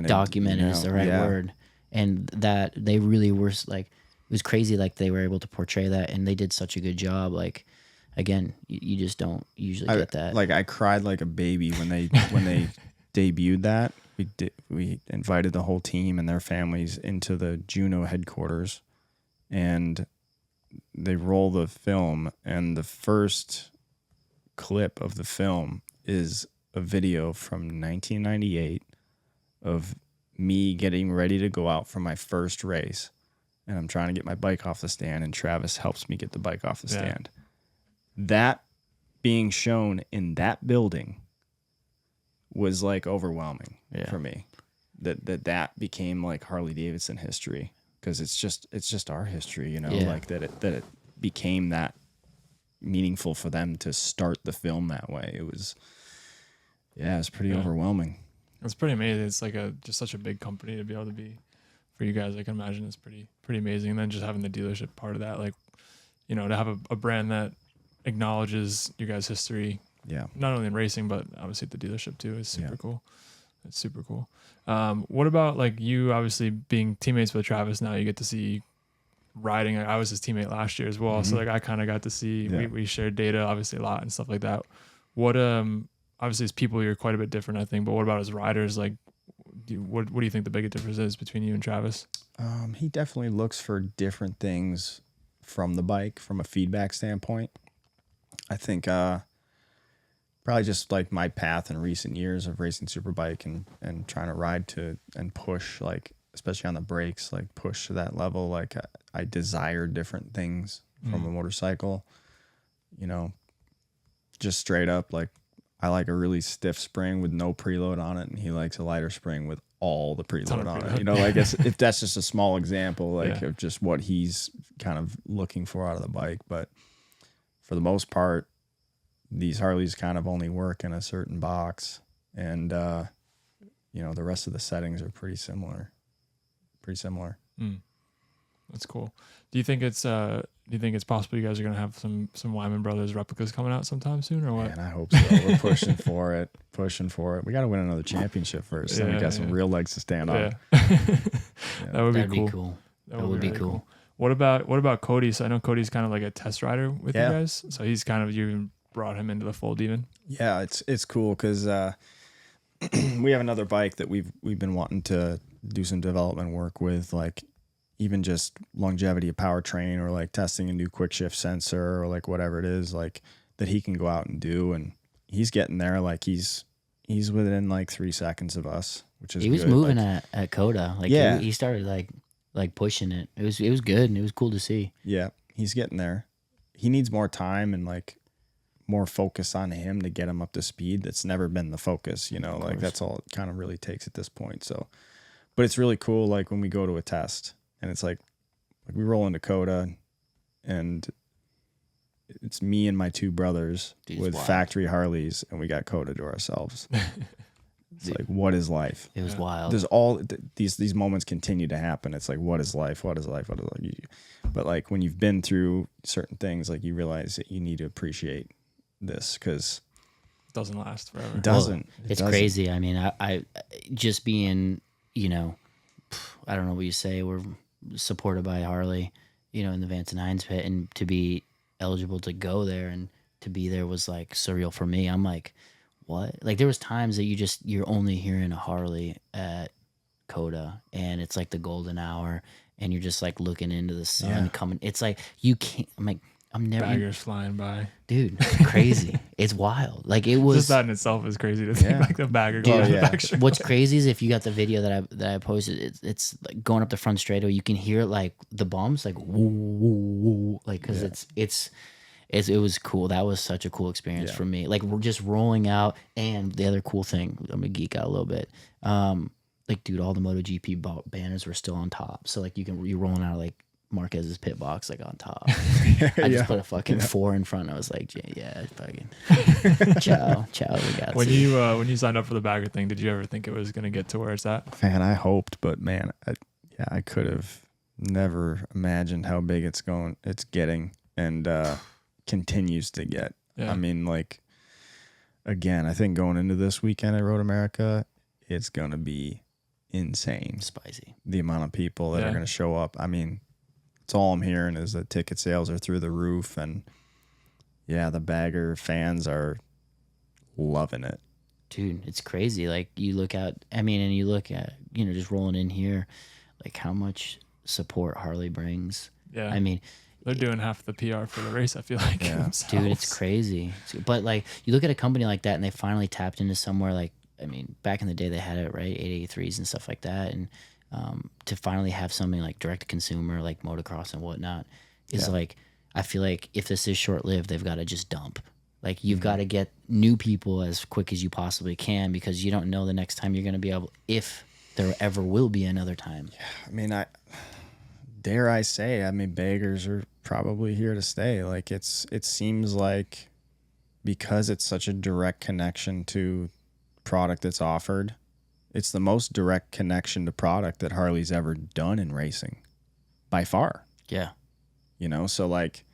Documented is the right word. And that they really were like, it was crazy. Like they were able to portray that, and they did such a good job. Like, again, you just don't usually get that. Like I cried like a baby when they debuted that. We invited the whole team and their families into the Juneau headquarters, and they roll the film, and the first clip of the film is a video from 1998 of me getting ready to go out for my first race, and I'm trying to get my bike off the stand, and Travis helps me get the bike off the stand. That being shown in that building was like overwhelming for me. That became like Harley Davidson history, because it's just our history, you know, like that it became that meaningful for them to start the film that way. It was pretty overwhelming. It's pretty amazing. It's like just such a big company to be able to be for you guys. I can imagine it's pretty amazing. And then just having the dealership part of that, like, you know, to have a brand that acknowledges you guys' history. Yeah. Not only in racing, but obviously at the dealership too is super cool. It's super cool. What about like you obviously being teammates with Travis now? You get to see riding. I was his teammate last year as well. So like I kind of got to see, we shared data obviously a lot and stuff like that. What, obviously as people, you're quite a bit different, I think, but what about as riders? Like, what do you think the biggest difference is between you and Travis? He definitely looks for different things from the bike, from a feedback standpoint. I think probably just like my path in recent years of racing Superbike and trying to ride to and push, like especially on the brakes, like push to that level. Like I desire different things from a motorcycle, you know, just straight up. Like I like a really stiff spring with no preload on it, and he likes a lighter spring with all the preload on it. You know, like if that's just a small example, like of just what he's kind of looking for out of the bike. But for the most part, these Harleys kind of only work in a certain box, and you know, the rest of the settings are pretty similar. That's cool. Do you think it's Do you think it's possible you guys are gonna have some Wyman Brothers replicas coming out sometime soon, or what? And I hope so. We're pushing for it. We got to win another championship first. Then we got some real legs to stand on. That would That'd be be cool. cool. That would be really cool. What about Cody? So I know Cody's kind of like a test rider with you guys. So he's kind of, you even brought him into the fold even. Yeah, it's cool because we have another bike that we've been wanting to do some development work with, like even just longevity of powertrain or like testing a new quick shift sensor or like whatever it is, like that he can go out and do. And he's getting there. Like he's within like 3 seconds of us, which is he was good. moving like, at Coda. Like he started like pushing it. It was good and it was cool to see. Yeah, he's getting there. He needs more time and like more focus on him to get him up to speed. That's never been the focus, you know, like that's all it kind of really takes at this point. So, but it's really cool. Like when we go to a test and it's like we roll into Coda and it's me and my two brothers with Factory Harleys and we got Coda to ourselves. It's like, what is life? It was wild. There's all these moments continue to happen. It's like, what is life? What is life? What is life? But like when you've been through certain things, like you realize that you need to appreciate this because it doesn't last forever. It doesn't. Well, it's crazy. I mean, I just being, you know, I don't know what you say. We're supported by Harley, you know, in the Vance and Hines pit, and to be eligible to go there and to be there was like surreal for me. I'm like, what? Like there was times that you're only hearing a Harley at Coda and it's like the golden hour and you're just like looking into the sun coming. It's like you can't. I'm like, I'm never. Baggers flying by, dude. It's crazy. It's wild. Like it was. Just that in itself is crazy to think. Like the bagger going back. What's crazy is if you got the video that I posted, it's like going up the front straightaway. You can hear like the bumps, like woo woo woo, like because it was cool. That was such a cool experience for me. Like we're just rolling out, and the other cool thing, I'm gonna geek out a little bit. Like dude, all the MotoGP banners were still on top. So like you're rolling out like Marquez's pit box like on top. I just put a fucking 4 in front. I was like, yeah, fucking ciao, ragazzi. When you signed up for the bagger thing, did you ever think it was gonna get to where it's at? Man, I hoped, but man, I could have never imagined how big it's getting, and continues to get. I mean, like, again, I think going into this weekend at Road America, it's gonna be insane. Spicy. The amount of people that are gonna show up. I mean, it's all I'm hearing is that ticket sales are through the roof, and the bagger fans are loving it. Dude, it's crazy. Like you look at, you know, just rolling in here, like how much support Harley brings. Yeah. I mean, they're doing half the PR for the race, I feel like. Dude, it's crazy. But like you look at a company like that and they finally tapped into somewhere like, I mean, back in the day they had it, right? 883s and stuff like that. And to finally have something like direct to consumer, like motocross and whatnot, is like, I feel like if this is short lived, they've got to just dump. Like you've got to get new people as quick as you possibly can because you don't know the next time you're going to be able, if there ever will be another time. Yeah, I mean, dare I say, baggers are probably here to stay. Like it seems like because it's such a direct connection to product that's offered, it's the most direct connection to product that Harley's ever done in racing by far. Yeah. You know, so like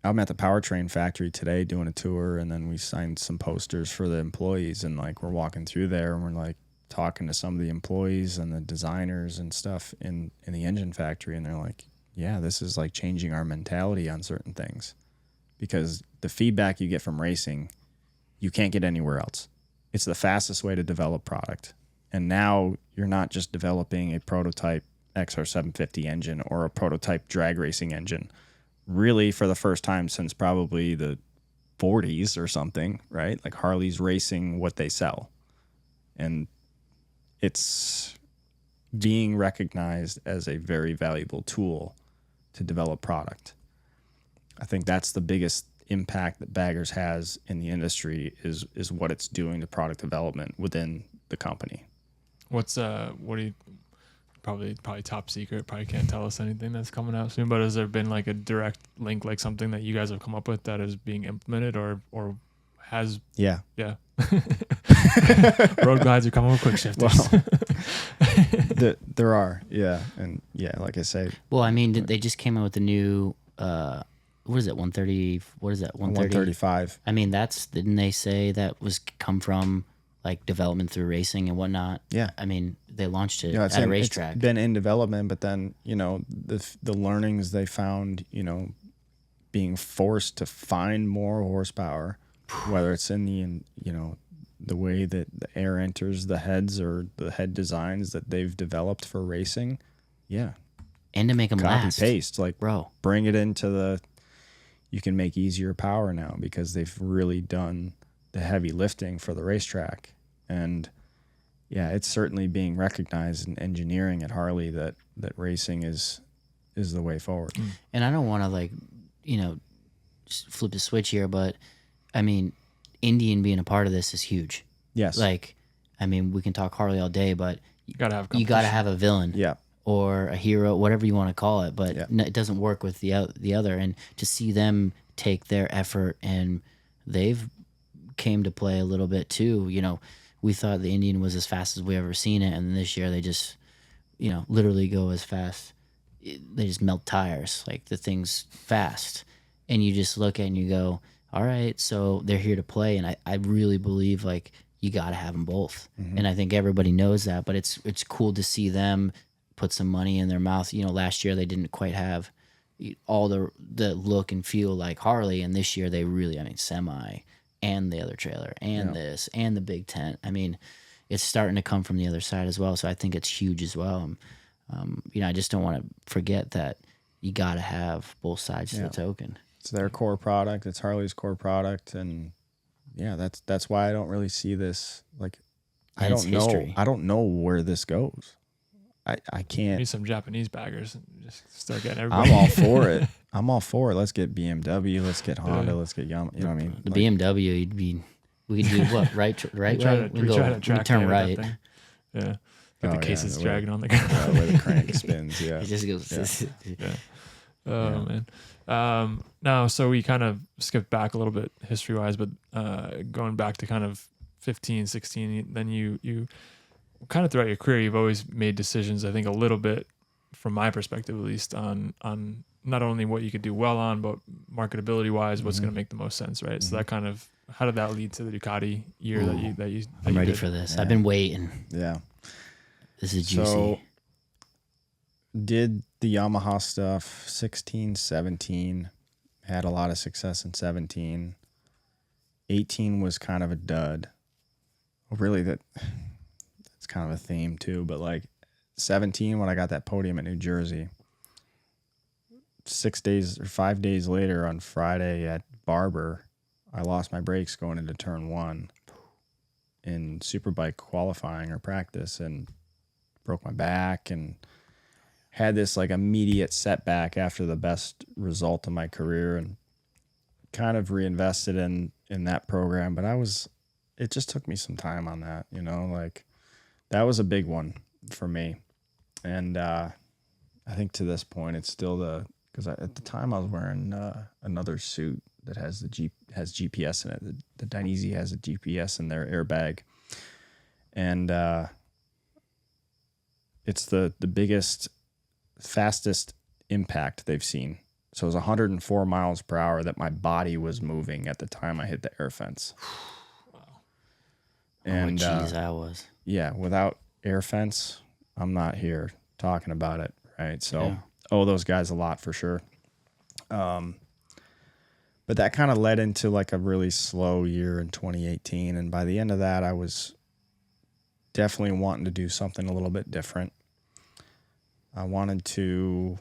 I'm at the powertrain factory today doing a tour, and then we signed some posters for the employees, and like we're walking through there and we're like talking to some of the employees and the designers and stuff in the engine factory, and they're like, yeah, this is like changing our mentality on certain things because the feedback you get from racing, you can't get anywhere else. It's the fastest way to develop product. And now you're not just developing a prototype XR750 engine or a prototype drag racing engine. Really, for the first time since probably the 40s or something, right? Like Harley's racing what they sell. And it's being recognized as a very valuable tool to develop product. I think that's the biggest impact that Baggers has in the industry is what it's doing to product development within the company. What do you probably top secret, probably can't tell us anything that's coming out soon, but has there been like a direct link, like something that you guys have come up with that is being implemented or has yeah Road glides are coming with quick shifters. There are, yeah, and yeah, like I say, Well, I mean, they just came out with the new. What is it? 130. What is that? 130. 135. I mean, didn't they say that was come from like development through racing and whatnot? Yeah. I mean, they launched it Yeah, at a racetrack. It's been in development, but then the learnings they found, being forced to find more horsepower, whether it's in the way that the air enters the heads or the head designs that they've developed for racing. Yeah. And to make them Copy last. paste, like Bro. Bring it into you can make easier power now because they've really done the heavy lifting for the racetrack. And yeah, it's certainly being recognized in engineering at Harley that racing is the way forward. And I don't want to just flip the switch here, but I mean, Indian being a part of this is huge. Yes. Like, I mean, we can talk Harley all day, but You gotta have a villain. Yeah. Or a hero, whatever you want to call it, but Yeah. it doesn't work with the other. And to see them take their effort, and they've came to play a little bit too. We thought the Indian was as fast as we ever seen it, and this year they just, literally go as fast. They just melt tires, like the thing's fast, and you just look at it and you go, all right, so they're here to play, and I really believe like you got to have them both, and I think everybody knows that. But it's cool to see them put some money in their mouth. Last year they didn't quite have all the look and feel like Harley, and this year they really, semi and the other trailer and this and the big tent. I mean, it's starting to come from the other side as well. So I think it's huge as well. I just don't want to forget that you got to have both sides to the token. It's their core product. It's Harley's core product. And yeah, that's why I don't really see this. Like, I don't know. History. I don't know where this goes. I can't. Need some Japanese baggers and just start getting everybody. I'm all for it. Let's get BMW. Let's get Honda. Let's get Yamaha. You know what I mean? The BMW, we could do what? Right we way? try to track turn that right. thing. Yeah. Oh, The case is yeah, dragging on the ground. where the crank spins. Yeah. It just goes. Yeah. Oh man. Now, so we kind of skipped back a little bit history wise, but going back to kind of 15, 16, then you kind of throughout your career, you've always made decisions, I think a little bit from my perspective, at least on not only what you could do well on, but marketability wise, what's going to make the most sense. Right. So that kind of, how did that lead to the Ducati year that you I'm ready did? for this. Yeah. I've been waiting. Yeah. This is juicy. So did the Yamaha stuff 16, 17, had a lot of success in 17. 18 was kind of a dud. Really, that's kind of a theme too, but like 17, when I got that podium at New Jersey, 5 days later on Friday at Barber, I lost my brakes going into turn 1 in Superbike qualifying or practice and broke my back and had this like immediate setback after the best result of my career, and kind of reinvested in that program. But it just took me some time on that, like that was a big one for me. And I think to this point, it's still because at the time I was wearing another suit that has has GPS in it. The Dainese has a GPS in their airbag. And it's the biggest, fastest impact they've seen. So it was 104 miles per hour that my body was moving at the time I hit the air fence. Wow. And jeez, I was. yeah, without air fence, I'm not here talking about it, right? So Yeah. owe those guys a lot for sure. But that kind of led into like a really slow year in 2018. And by the end of that, I was definitely wanting to do something a little bit different. I wanted to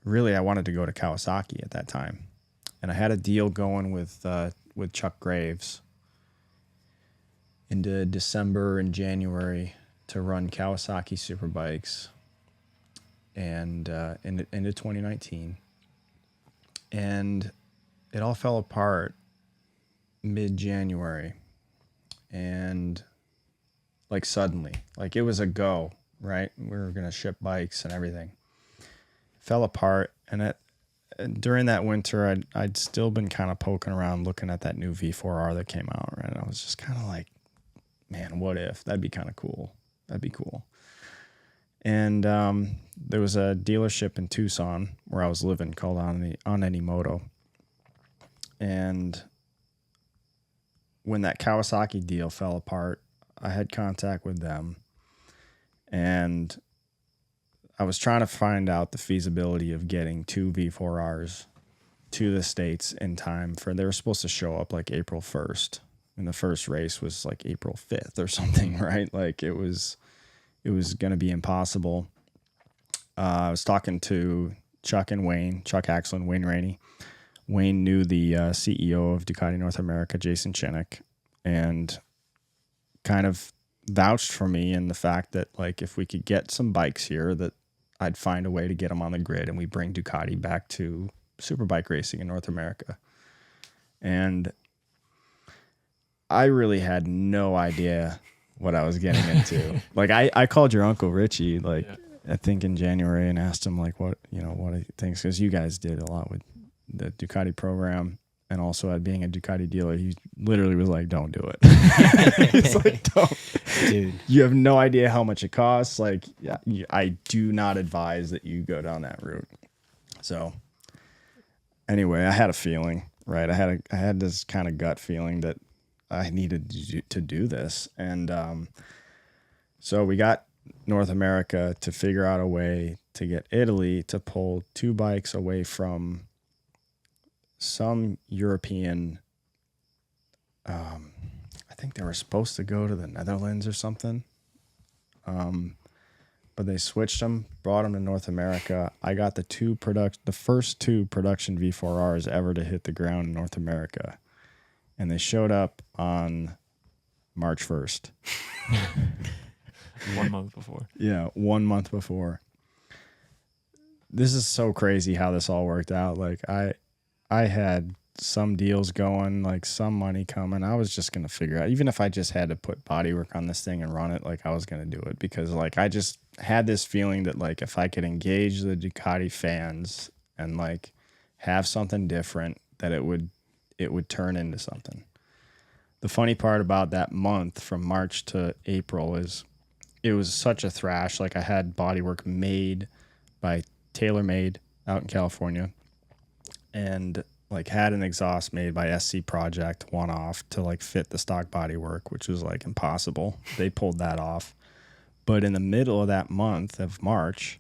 go to Kawasaki at that time. And I had a deal going with Chuck Graves into December and January to run Kawasaki Superbikes and into 2019. And it all fell apart mid-January. And like suddenly, like it was a go, right? We were going to ship bikes and everything. Fell apart. And during that winter, I'd still been kind of poking around looking at that new V4R that came out, right? And I was just kind of like, man, what if? That'd be kind of cool. That'd be cool. And there was a dealership in Tucson where I was living called On Any Moto. And when that Kawasaki deal fell apart, I had contact with them. And I was trying to find out the feasibility of getting 2 V4Rs to the States in time they were supposed to show up like April 1st. And the first race was like April 5th or something, right? Like it was going to be impossible. I was talking to Chuck Axel and Wayne Rainey. Wayne knew the CEO of Ducati North America, Jason Chinnick, and kind of vouched for me in the fact that like if we could get some bikes here, that I'd find a way to get them on the grid and we bring Ducati back to Superbike racing in North America. And I really had no idea what I was getting into. Like I called your Uncle Richie, like I think in January, and asked him like what he thinks, because you guys did a lot with the Ducati program and also at being a Ducati dealer. He literally was like, don't do it. He's like, don't. Dude. You have no idea how much it costs. Like, yeah, I do not advise that you go down that route. So anyway, I had a feeling, right? I had this kind of gut feeling that I needed to do this. And so we got North America to figure out a way to get Italy to pull 2 bikes away from some European, I think they were supposed to go to the Netherlands or something. But they switched them, brought them to North America. I got the first 2 production V4Rs ever to hit the ground in North America. And they showed up on March 1st. 1 month before. Yeah, 1 month before. This is so crazy how this all worked out. Like I had some deals going, like some money coming. I was just going to figure out, even if I just had to put bodywork on this thing and run it, like I was going to do it, because like I just had this feeling that like if I could engage the Ducati fans and like have something different, that it would turn into something. The funny part about that month from March to April is it was such a thrash. Like I had bodywork made by TaylorMade out in California, and like had an exhaust made by SC Project one-off to like fit the stock bodywork, which was like impossible. They pulled that off. But in the middle of that month of March,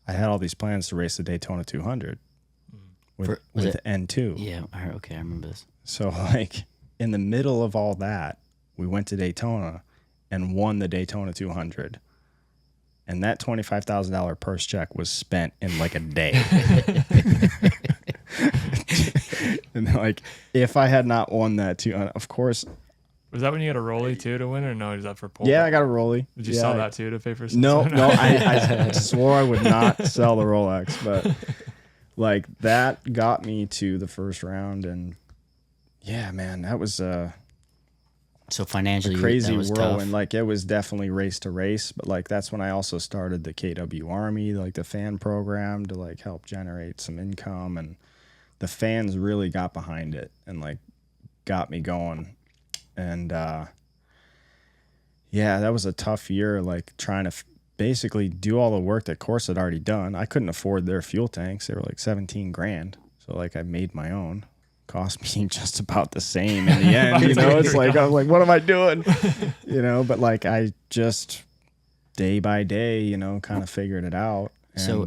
I had all these plans to race the Daytona 200 with N2. Yeah, okay, I remember this. So like in the middle of all that, we went to Daytona and won the Daytona 200. And that $25,000 purse check was spent in like a day. And like, if I had not won that 200, of course. Was that when you got a Rolly too to win, or no? Is that for pole? Yeah, I got a Rolly. Did you sell that too to pay for something? No, I swore I would not sell the Rolex, but like that got me to the first round, and yeah, man, that was so financially a crazy that was whirlwind. tough. Like it was definitely race to race, but like that's when I also started the KW Army, like the fan program, to like help generate some income, and the fans really got behind it and like got me going. And yeah, that was a tough year, like trying to basically do all the work that Corsa had already done. I couldn't afford their fuel tanks. They were like $17,000. So like I made my own. Cost me just about the same in the end, you know. It's like I was like, what am I doing? You know, but like I just day by day, you know, kind of figured it out. And, so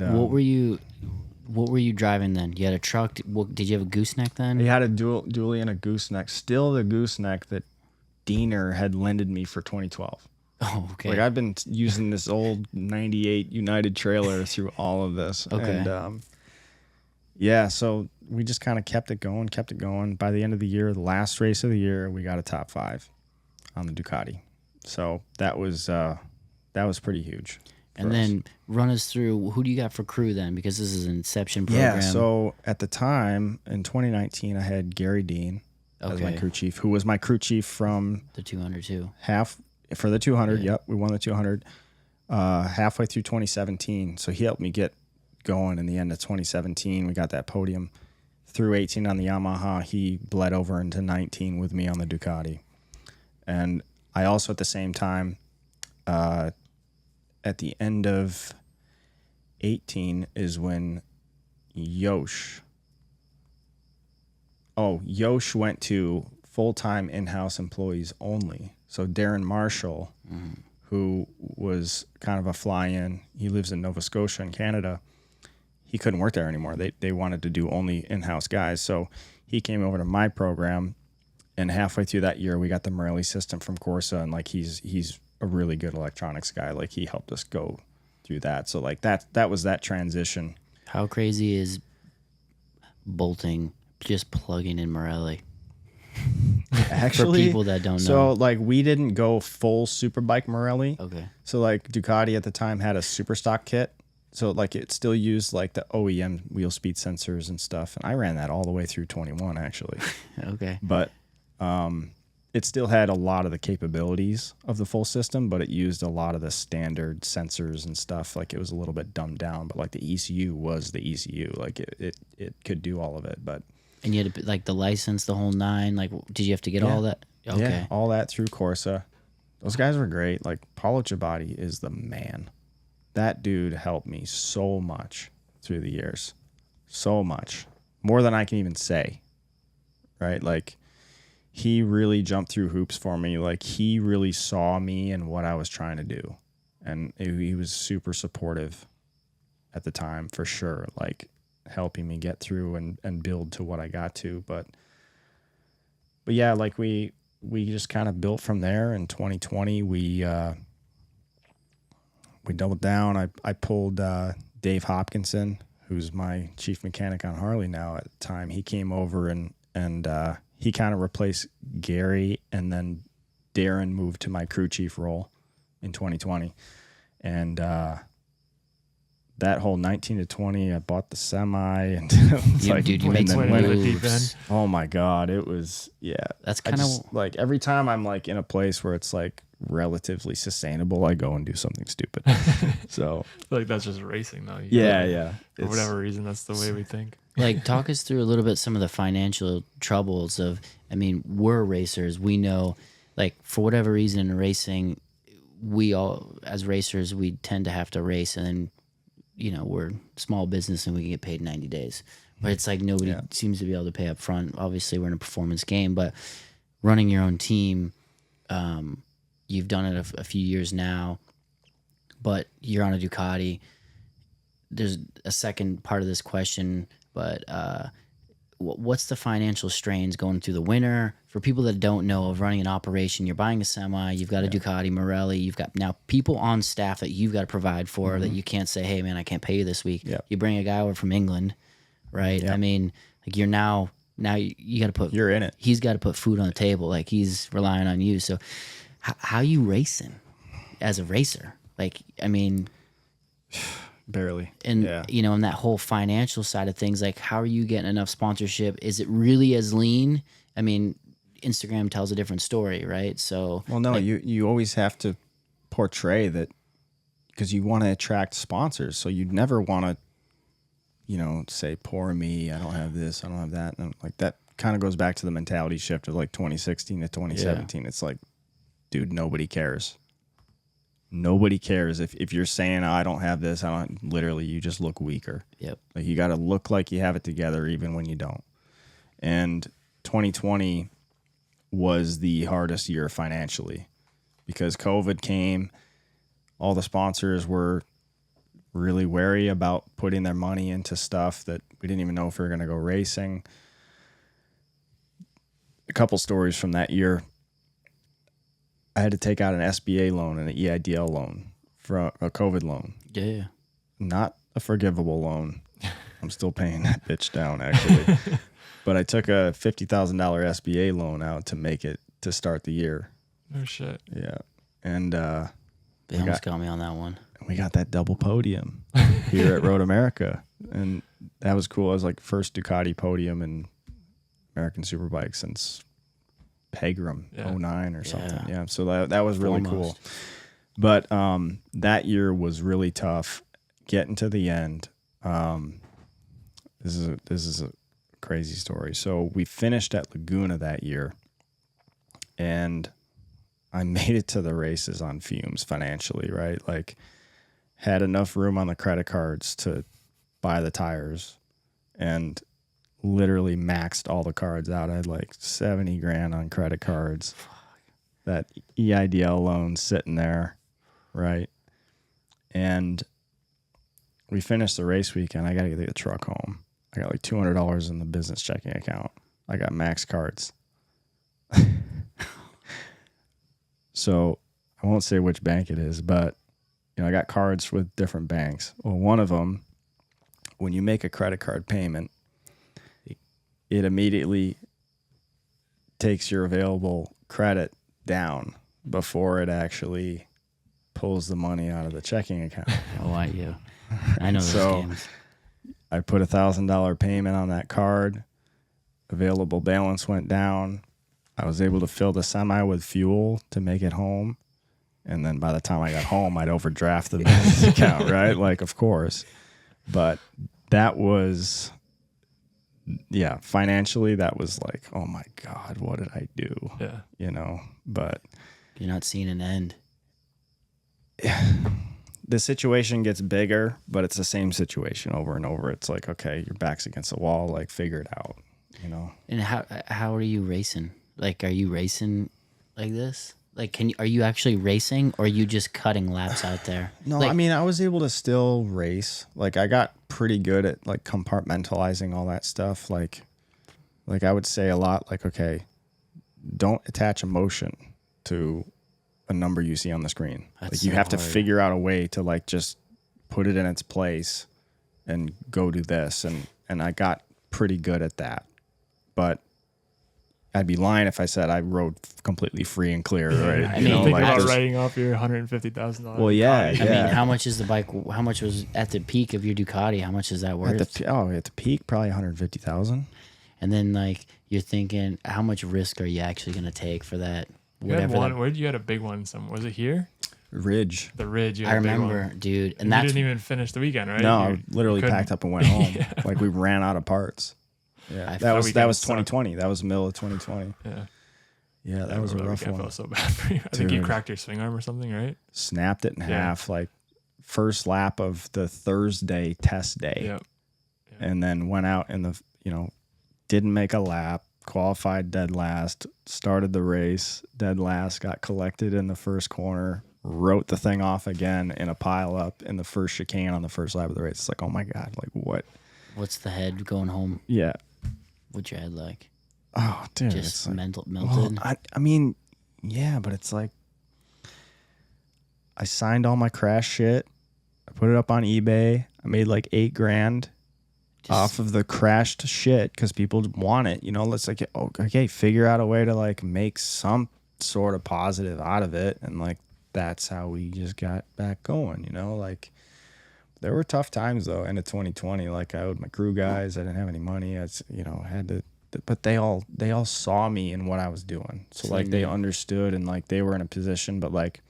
what were you driving then? You had a truck. Did you have a gooseneck then? He had a dually and a gooseneck. Still the gooseneck that Diener had lended me for 2012. Oh, okay. Like I've been using this old 98 United trailer through all of this. Okay. And yeah, so we just kind of kept it going. By the end of the year, the last race of the year, we got a top 5 on the Ducati. So that was pretty huge. And then run us through, who do you got for crew then? Because this is an Inception program. Yeah, so at the time, in 2019, I had Gary Dean as my crew chief, who was my crew chief from the 200 too. Half for the 200. Yeah. Yep, we won the 200 halfway through 2017. So he helped me get going in the end of 2017. We got that podium through 18 on the Yamaha. He bled over into 19 with me on the Ducati. And I also, at the same time, at the end of 18 is when Yosh went to full-time in-house employees only. So Darren Marshall, who was kind of a fly-in, he lives in Nova Scotia in Canada. He couldn't work there anymore. They wanted to do only in-house guys. So he came over to my program, and halfway through that year, we got the Morelli system from Corsa, and like he's a really good electronics guy. Like he helped us go through that. So like that was that transition. How crazy is bolting, just plugging in Morelli? Actually, for people that don't know. So like we didn't go full Superbike Morelli. Okay. So like Ducati at the time had a super stock kit. So like it still used like the OEM wheel speed sensors and stuff. And I ran that all the way through 21 actually. Okay. But it still had a lot of the capabilities of the full system, but it used a lot of the standard sensors and stuff. Like it was a little bit dumbed down, but like the ECU was the ECU. Like it could do all of it, but. And you had to, like the license, the whole nine. Like, did you have to get all that? Okay. Yeah, all that through Corsa. Those guys were great. Like Paulo Ciabatti is the man. That dude helped me so much through the years, so much more than I can even say. Right, like he really jumped through hoops for me. Like he really saw me and what I was trying to do, and he was super supportive at the time for sure. Like. Helping me get through and build to what I got to. But yeah, like we just kind of built from there. In 2020, we doubled down. I pulled Dave Hopkinson, who's my chief mechanic on Harley now at the time. He came over and he kind of replaced Gary, and then Darren moved to my crew chief role in 2020. And that whole 19 to 20, I bought the semi, and it's like, dude, you made some moves. Oh my God, it was, yeah. That's kind of like every time I'm like in a place where it's like relatively sustainable, I go and do something stupid. So I feel like that's just racing though. Yeah. For whatever reason, that's the way we think. Like, talk us through a little bit some of the financial troubles of, I mean, we're racers. We know, like, for whatever reason in racing, we all, as racers, we tend to have to race, and then, you know, we're small business and we can get paid 90 days. But it's like nobody seems to be able to pay up front. Obviously, we're in a performance game, but running your own team, you've done it a few years now, but you're on a Ducati. There's a second part of this question, but what's the financial strains going through the winter? For people that don't know of running an operation, you're buying a semi, you've got a Ducati, Morelli, you've got now people on staff that you've got to provide for that you can't say, hey, man, I can't pay you this week. Yep. You bring a guy over from England, right? Yep. I mean, like you're now you got to put... You're in it. He's got to put food on the table. Like he's relying on you. So how you racing as a racer? Like, I mean... Barely. And, you know, in that whole financial side of things, like how are you getting enough sponsorship? Is it really as lean? I mean, Instagram tells a different story, right? So, well, no, like, you always have to portray that because you want to attract sponsors. So you'd never want to, you know, say, poor me, I don't have this, I don't have that. And like that kind of goes back to the mentality shift of like 2016 to 2017. Yeah. It's like, dude, nobody cares. Nobody cares if you're saying, oh, I don't have this. I don't. Literally, you just look weaker. Yep. Like you got to look like you have it together, even when you don't. And 2020 was the hardest year financially because COVID came. All the sponsors were really wary about putting their money into stuff that we didn't even know if we were going to go racing. A couple stories from that year. I had to take out an SBA loan and an EIDL loan for a COVID loan. Yeah. Not a forgivable loan. I'm still paying that bitch down, actually. But I took a $50,000 SBA loan out to make it to start the year. Oh, shit. Yeah. And they almost got me on that one. We got that double podium here at Road America. And that was cool. It was like first Ducati podium in American Superbike since Pegram 09 or something. Yeah. So that was really cool. But that year was really tough getting to the end. this is a crazy story. So we finished at Laguna that year, and I made it to the races on fumes financially, right? Like, had enough room on the credit cards to buy the tires, and literally maxed all the cards out. I had like 70 grand on credit cards. That EIDL loan sitting there, right? And we finished the race weekend. I got to get the truck home. I got like $200 in the business checking account. I got max cards. So I won't say which bank it is, but I got cards with different banks. Well, one of them, when you make a credit card payment, it immediately takes your available credit down before it actually pulls the money out of the checking account. Oh, I know those games. I put $1,000 payment on that card. Available balance went down. I was able to fill the semi with fuel to make it home. And then by the time I got home, I'd overdraft the business account, right? Like, of course. But that was, financially, that was like, oh my God, what did I do? Yeah. But you're not seeing an end. The situation gets bigger, but it's the same situation over and over. It's like, okay, your back's against the wall, like, figure it out, And how are you racing? Like, are you racing like this? Like, are you actually racing, or are you just cutting laps out there? No, like, I mean, I was able to still race. Like, I got pretty good at like compartmentalizing all that stuff. Like I would say a lot, like, okay, don't attach emotion to a number you see on the screen. That's like, you so have to hard. figure out a way to like just put it in its place and go do this. And I got pretty good at that. But I'd be lying if I said I rode completely free and clear, right? I mean, Think about just- writing off your $150,000. Well, yeah, Ducati. I mean, how much is the bike? How much was at the peak of your Ducati? How much is that worth? at the peak, probably 150,000. And then, like, you're thinking, how much risk are you actually going to take for that? You had one. Where you had a big one? Was it here? Ridge. The Ridge. You I had a big remember, one. dude. And You that's didn't even finish the weekend, right? No, You I literally couldn't. packed up and went home. Like, we ran out of parts. Yeah, I that was weekend 2020. That was middle of 2020. Yeah. That was a rough weekend one. felt so bad for you. I think you Dude. cracked your swing arm or something, right? Snapped it in half. Like, first lap of the Thursday test day, Yep. and then went out in the didn't make a lap. Qualified dead last. Started the race dead last. Got collected in the first corner. Wrote the thing off again in a pile up in the first chicane on the first lap of the race. It's like, oh my God, like what? What's the head going home? Yeah. What's your head like? Oh, dude. Just it's like, melted. well, I mean, yeah, but it's like I signed all my crash shit. I put it up on eBay. I made like $8,000 off of the crashed shit because people want it. Let's like, okay, figure out a way to like make some sort of positive out of it. And like, that's how we just got back going, like there were tough times though. End of 2020, like I owed my crew guys. I didn't have any money. I had to, but they all saw me in what I was doing. So like they understood and like they were in a position, but like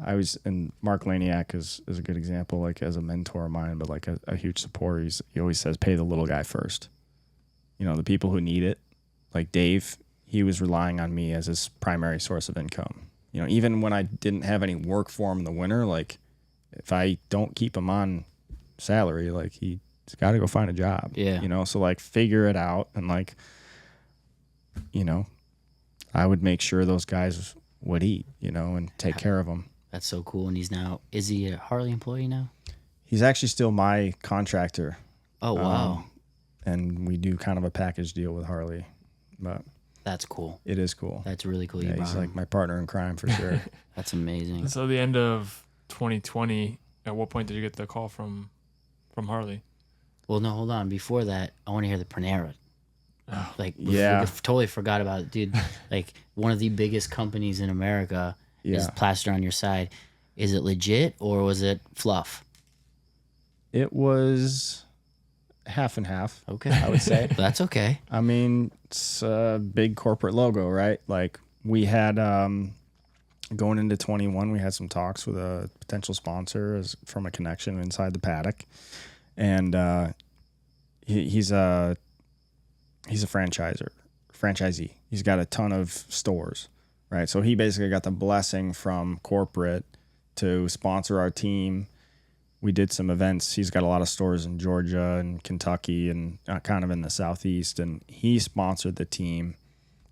I was, and Mark Laniak is a good example, like as a mentor of mine, but like a huge supporter. He always says, pay the little guy first. The people who need it, like Dave, he was relying on me as his primary source of income. Even when I didn't have any work for him in the winter, like if I don't keep him on salary, like he's got to go find a job. Yeah. So like figure it out. And like, I would make sure those guys would eat, and take care of them. That's so cool. And is he a Harley employee now? He's actually still my contractor. Oh, wow. And we do kind of a package deal with Harley, but That's cool. it is cool. That's really cool. Yeah, You he's brought like him. my partner in crime for sure. That's amazing. So the end of 2020, at what point did you get the call from Harley? Well, no, hold on. Before that, I want to hear the Panera. Like, Yeah. we totally forgot about it, dude. Like, one of the biggest companies in America is Yeah. plastered on your side. Is it legit or was it fluff? It was half and half. Okay. I would say. That's okay. I mean, it's a big corporate logo, right? Like we had going into 21, we had some talks with a potential sponsor from a connection inside the paddock. and he's a franchisee. He's got a ton of stores, right? So he basically got the blessing from corporate to sponsor our team. We did some events. He's got a lot of stores in Georgia and Kentucky and kind of in the Southeast, and he sponsored the team,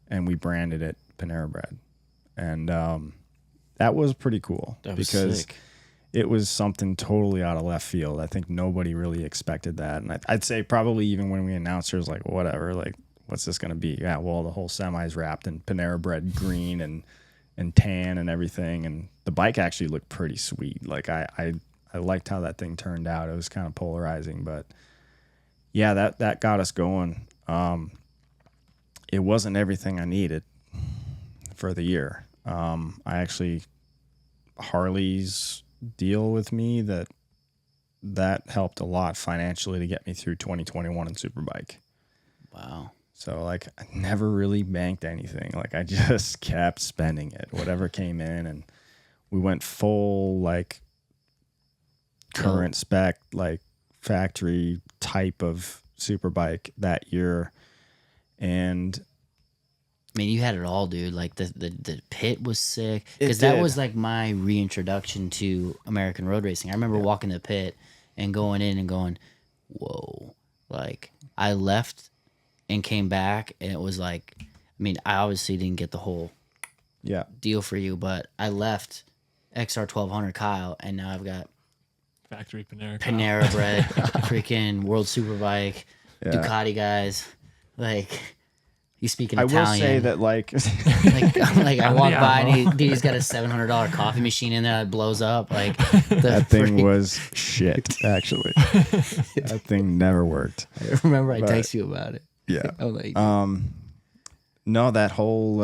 and we branded it Panera Bread, and that was pretty cool because sick. It was something totally out of left field. I think nobody really expected that, and I'd say probably even when we announced it, it was like, whatever, like, what's this going to be? Yeah, well, the whole semi's wrapped in Panera Bread green and tan and everything, and the bike actually looked pretty sweet. Like I liked how that thing turned out. It was kind of polarizing, but yeah, that got us going. It wasn't everything I needed for the year. Harley's deal with me that helped a lot financially to get me through 2021 in Superbike. Wow. So like I never really banked anything. Like I just kept spending it, whatever came in, and we went full like current spec, like factory type of Superbike that year. And I mean, you had it all, dude. Like the pit was sick, It because that did. was like my reintroduction to American road racing. I remember walking the pit and going in and going, whoa. Like I left and came back, and it was like, I mean, I obviously didn't get the whole yeah, deal for you, but I left XR 1200 Kyle, and now I've got Factory Panera. Panera Bread, freaking World Superbike, Yeah. Ducati guys. Like, he's speaking I Italian. will say that like like I walk Yeah, by no. and he's got a $700 coffee machine in there that blows up. Like that thing was shit. Actually, that thing never worked. I remember I But- text you about it. Yeah. I was like, No, that whole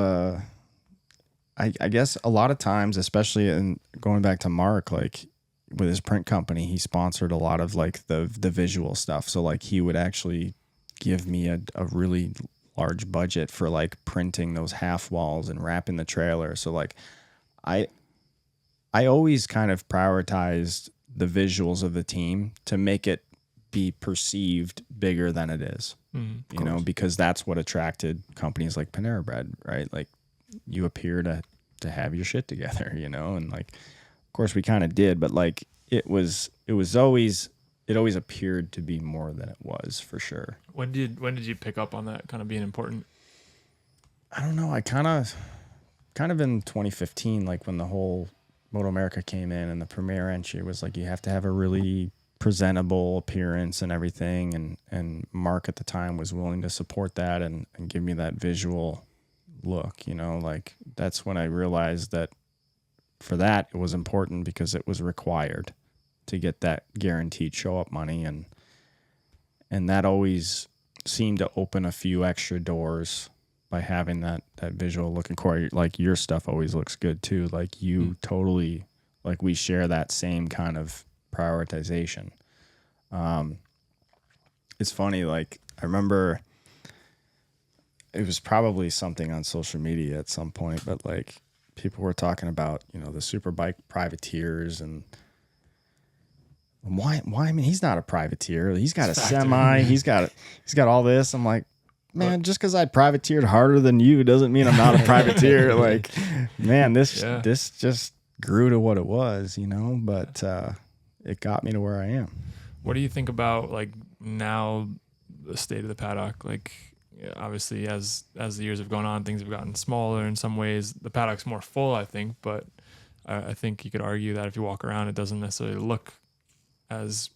I guess a lot of times, especially in going back to Mark, like with his print company, he sponsored a lot of like the visual stuff. So like he would actually give me a really large budget for like printing those half walls and wrapping the trailer. So like I always kind of prioritized the visuals of the team to make it be perceived bigger than it is. You know, because that's what attracted companies like Panera Bread, right? Like you appear to have your shit together, you know, and like of course we kind of did, but like it always appeared to be more than it was, for sure. When did you pick up on that kind of being important? I don't know. I kind of in 2015, like when the whole Moto America came in and the premier entry was like, you have to have a really presentable appearance and everything. And Mark at the time was willing to support that and give me that visual look, you know, like that's when I realized that for that it was important because it was required to get that guaranteed show up money. And that always seemed to open a few extra doors by having that visual look. And Corey, like your stuff always looks good too. Like you totally, like we share that same kind of prioritization. It's funny, like I remember it was probably something on social media at some point, but like people were talking about, you know, the Superbike privateers and why I mean, he's not a privateer. He's got a semi, he's got all this. I'm like, man, just because I privateered harder than you doesn't mean I'm not a privateer. Like, man, this just grew to what it was, you know, but it got me to where I am. What do you think about like now the state of the paddock? Like obviously as the years have gone on, things have gotten smaller in some ways. The paddock's more full, I think, but I think you could argue that if you walk around, it doesn't necessarily look as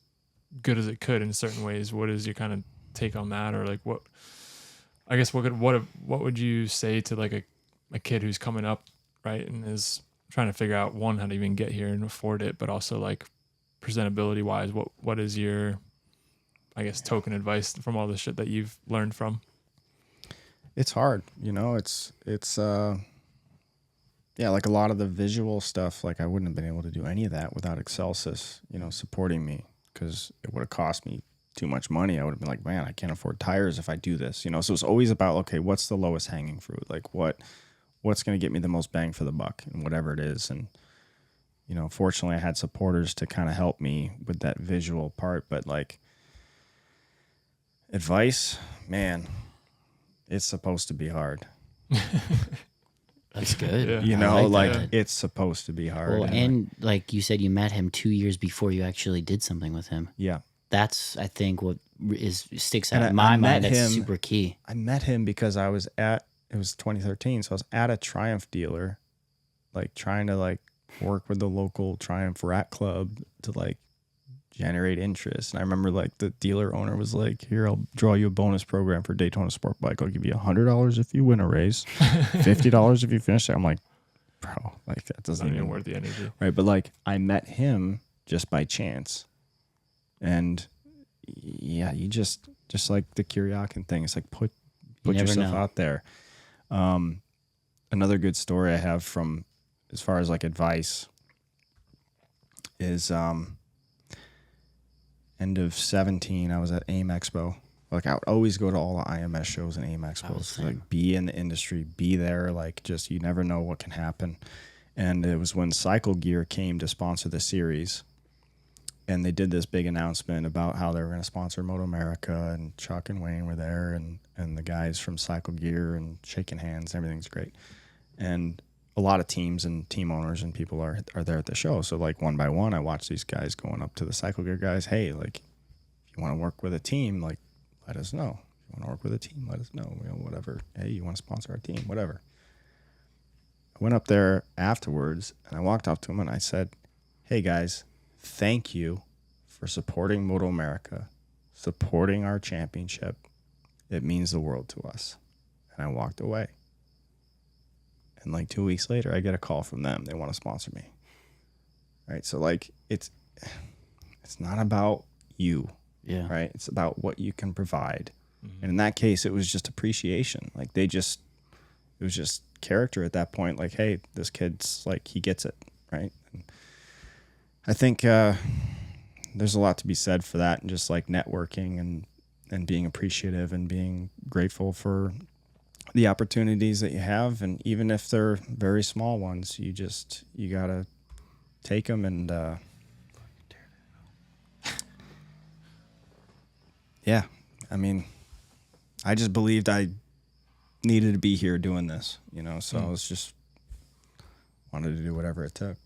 good as it could in certain ways. What is your kind of take on that? Or like what would you say to like a kid who's coming up, right, and is trying to figure out one, how to even get here and afford it, but also like presentability wise, what is your, I guess, token advice from all the shit that you've learned from? It's hard, you know, it's yeah, like a lot of the visual stuff, like I wouldn't have been able to do any of that without Excelsis, you know, supporting me, because it would have cost me too much money. I would have been like, man, I can't afford tires if I do this, you know. So it's always about, okay, what's the lowest hanging fruit? Like what's going to get me the most bang for the buck, and whatever it is. And you know, fortunately I had supporters to kind of help me with that visual part, but like Advice, man, it's supposed to be hard. That's good. Yeah. You I know, like like that. it's supposed to be hard. Well, and like you said, you met him 2 years before you actually did something with him. yeah. That's, I think, what sticks And out in I my met mind. That's him- super key. I met him because it was 2013, so I was at a Triumph dealer, like trying to like work with the local Triumph Rat Club to like generate interest. And I remember like the dealer owner was like, "Here, I'll draw you a bonus program for Daytona Sportbike. I'll give you $100 if you win a race, $50 if you finish it." I'm like, bro, like that doesn't Not even even worth the energy. right. But like I met him just by chance, and yeah, you just like the Kuryakin thing. It's like put never yourself know. out there. Another good story I have from as far as like advice is end of 17. I was at AIM Expo. Like I would always go to all the IMS shows and AIM Expos. same. Like be in the industry, be there. Like just you never know what can happen. And it was when Cycle Gear came to sponsor the series. And they did this big announcement about how they were going to sponsor Moto America, and Chuck and Wayne were there, and the guys from Cycle Gear, and shaking hands. Everything's great. And a lot of teams and team owners and people are there at the show. So like one by one, I watch these guys going up to the Cycle Gear guys. Hey, like if you want to work with a team, like let us know. If you want to work with a team, let us know. You know, whatever. Hey, you want to sponsor our team, whatever. I went up there afterwards and I walked up to them and I said, "Hey guys, thank you for supporting Moto America, supporting our championship. It means the world to us." And I walked away. And like 2 weeks later, I get a call from them. They want to sponsor me. Right. So like it's not about you, Yeah. right? It's about what you can provide. Mm-hmm. And in that case, it was just appreciation. Like it was just character at that point. Like, hey, this kid's like, he gets it. Right. And I think there's a lot to be said for that, and just like networking and being appreciative and being grateful for the opportunities that you have. And even if they're very small ones, you got to take them. And yeah, I mean, I just believed I needed to be here doing this, you know, so I was just wanted to do whatever it took.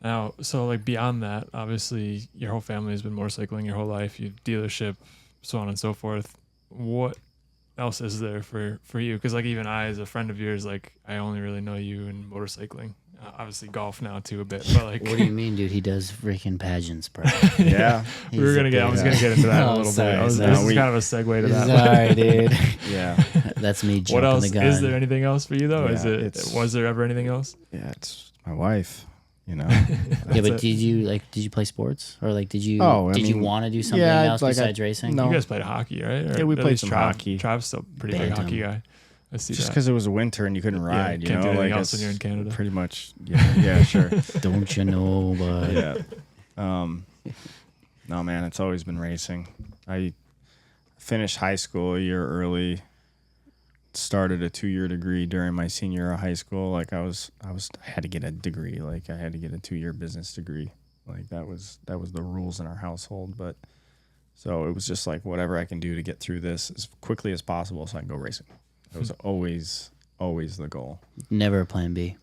Now, so like beyond that, obviously your whole family has been motorcycling your whole life, you dealership, so on and so forth. What else is there for you? Because like even I, as a friend of yours, like I only really know you in motorcycling. Obviously golf now too a bit, but like What do you mean, dude? He does freaking pageants, bro. Yeah. I was gonna get into that in a Oh, little sorry, bit. sorry. This is kind of a segue to that. Sorry, dude. Yeah. That's me jumping What else the gun. is there? Anything else for you though? Yeah, Was there ever anything else? Yeah. It's my wife, you know. Yeah, but it. did you play sports, or like did you Oh, I you mean, want to do something yeah, else like besides racing? no. You guys played hockey, right? Yeah, we at played least some Trav- hockey. Trav's still a pretty big Bantam. hockey guy. I see Just that. because it was winter and you couldn't ride, you can't know, do anything like else when you're in Canada. Pretty much, yeah, sure, Don't you know? But yeah. No, man, it's always been racing. I finished high school a year early. Started a 2-year degree during my senior year of high school. Like I had to get a degree. Like I had to get a 2-year business degree. Like that was the rules in our household. But so it was just like whatever I can do to get through this as quickly as possible so I can go racing. It was always the goal. never a plan B.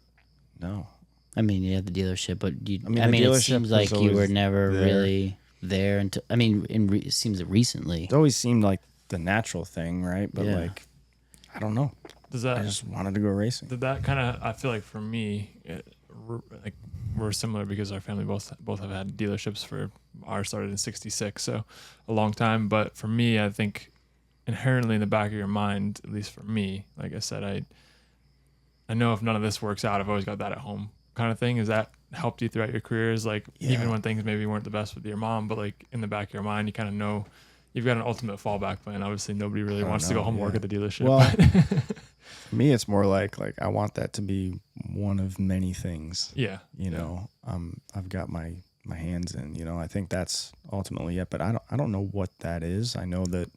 No. I mean, you have the dealership, but I the mean, it dealership seems was like you were always never there. really there until. I mean, it seems that recently. It always seemed like the natural thing, right? But Yeah. like, I don't know. Does I that just wanted to go racing. did that kind of? I feel like for me, like we're similar because our family both have had dealerships for. Ours started in '66, so a long time. But for me, I think inherently in the back of your mind, at least for me, like I said, I know if none of this works out, I've always got that at home kind of thing. Has that helped you throughout your careers? Like even when things maybe weren't the best with your mom, but like in the back of your mind, you kind of know you've got an ultimate fallback plan. Obviously, nobody really wants to go home and work at the dealership. Well, for me, it's more like I want that to be one of many things. yeah, You know, I've got my hands in. You know, I think that's ultimately it. But I don't know what that is. I know that.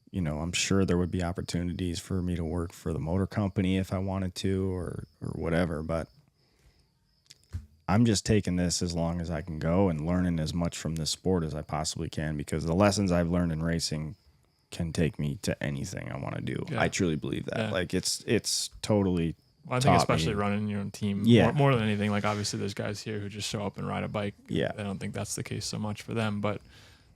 You know, I'm sure there would be opportunities for me to work for the motor company if I wanted to, or whatever. But I'm just taking this as long as I can go and learning as much from this sport as I possibly can, because the lessons I've learned in racing can take me to anything I want to do. Yeah. I truly believe that. Yeah. Like it's totally. Well, I think especially running your own team, Yeah. more than anything. Like obviously, there's guys here who just show up and ride a bike. Yeah. I don't think that's the case so much for them, but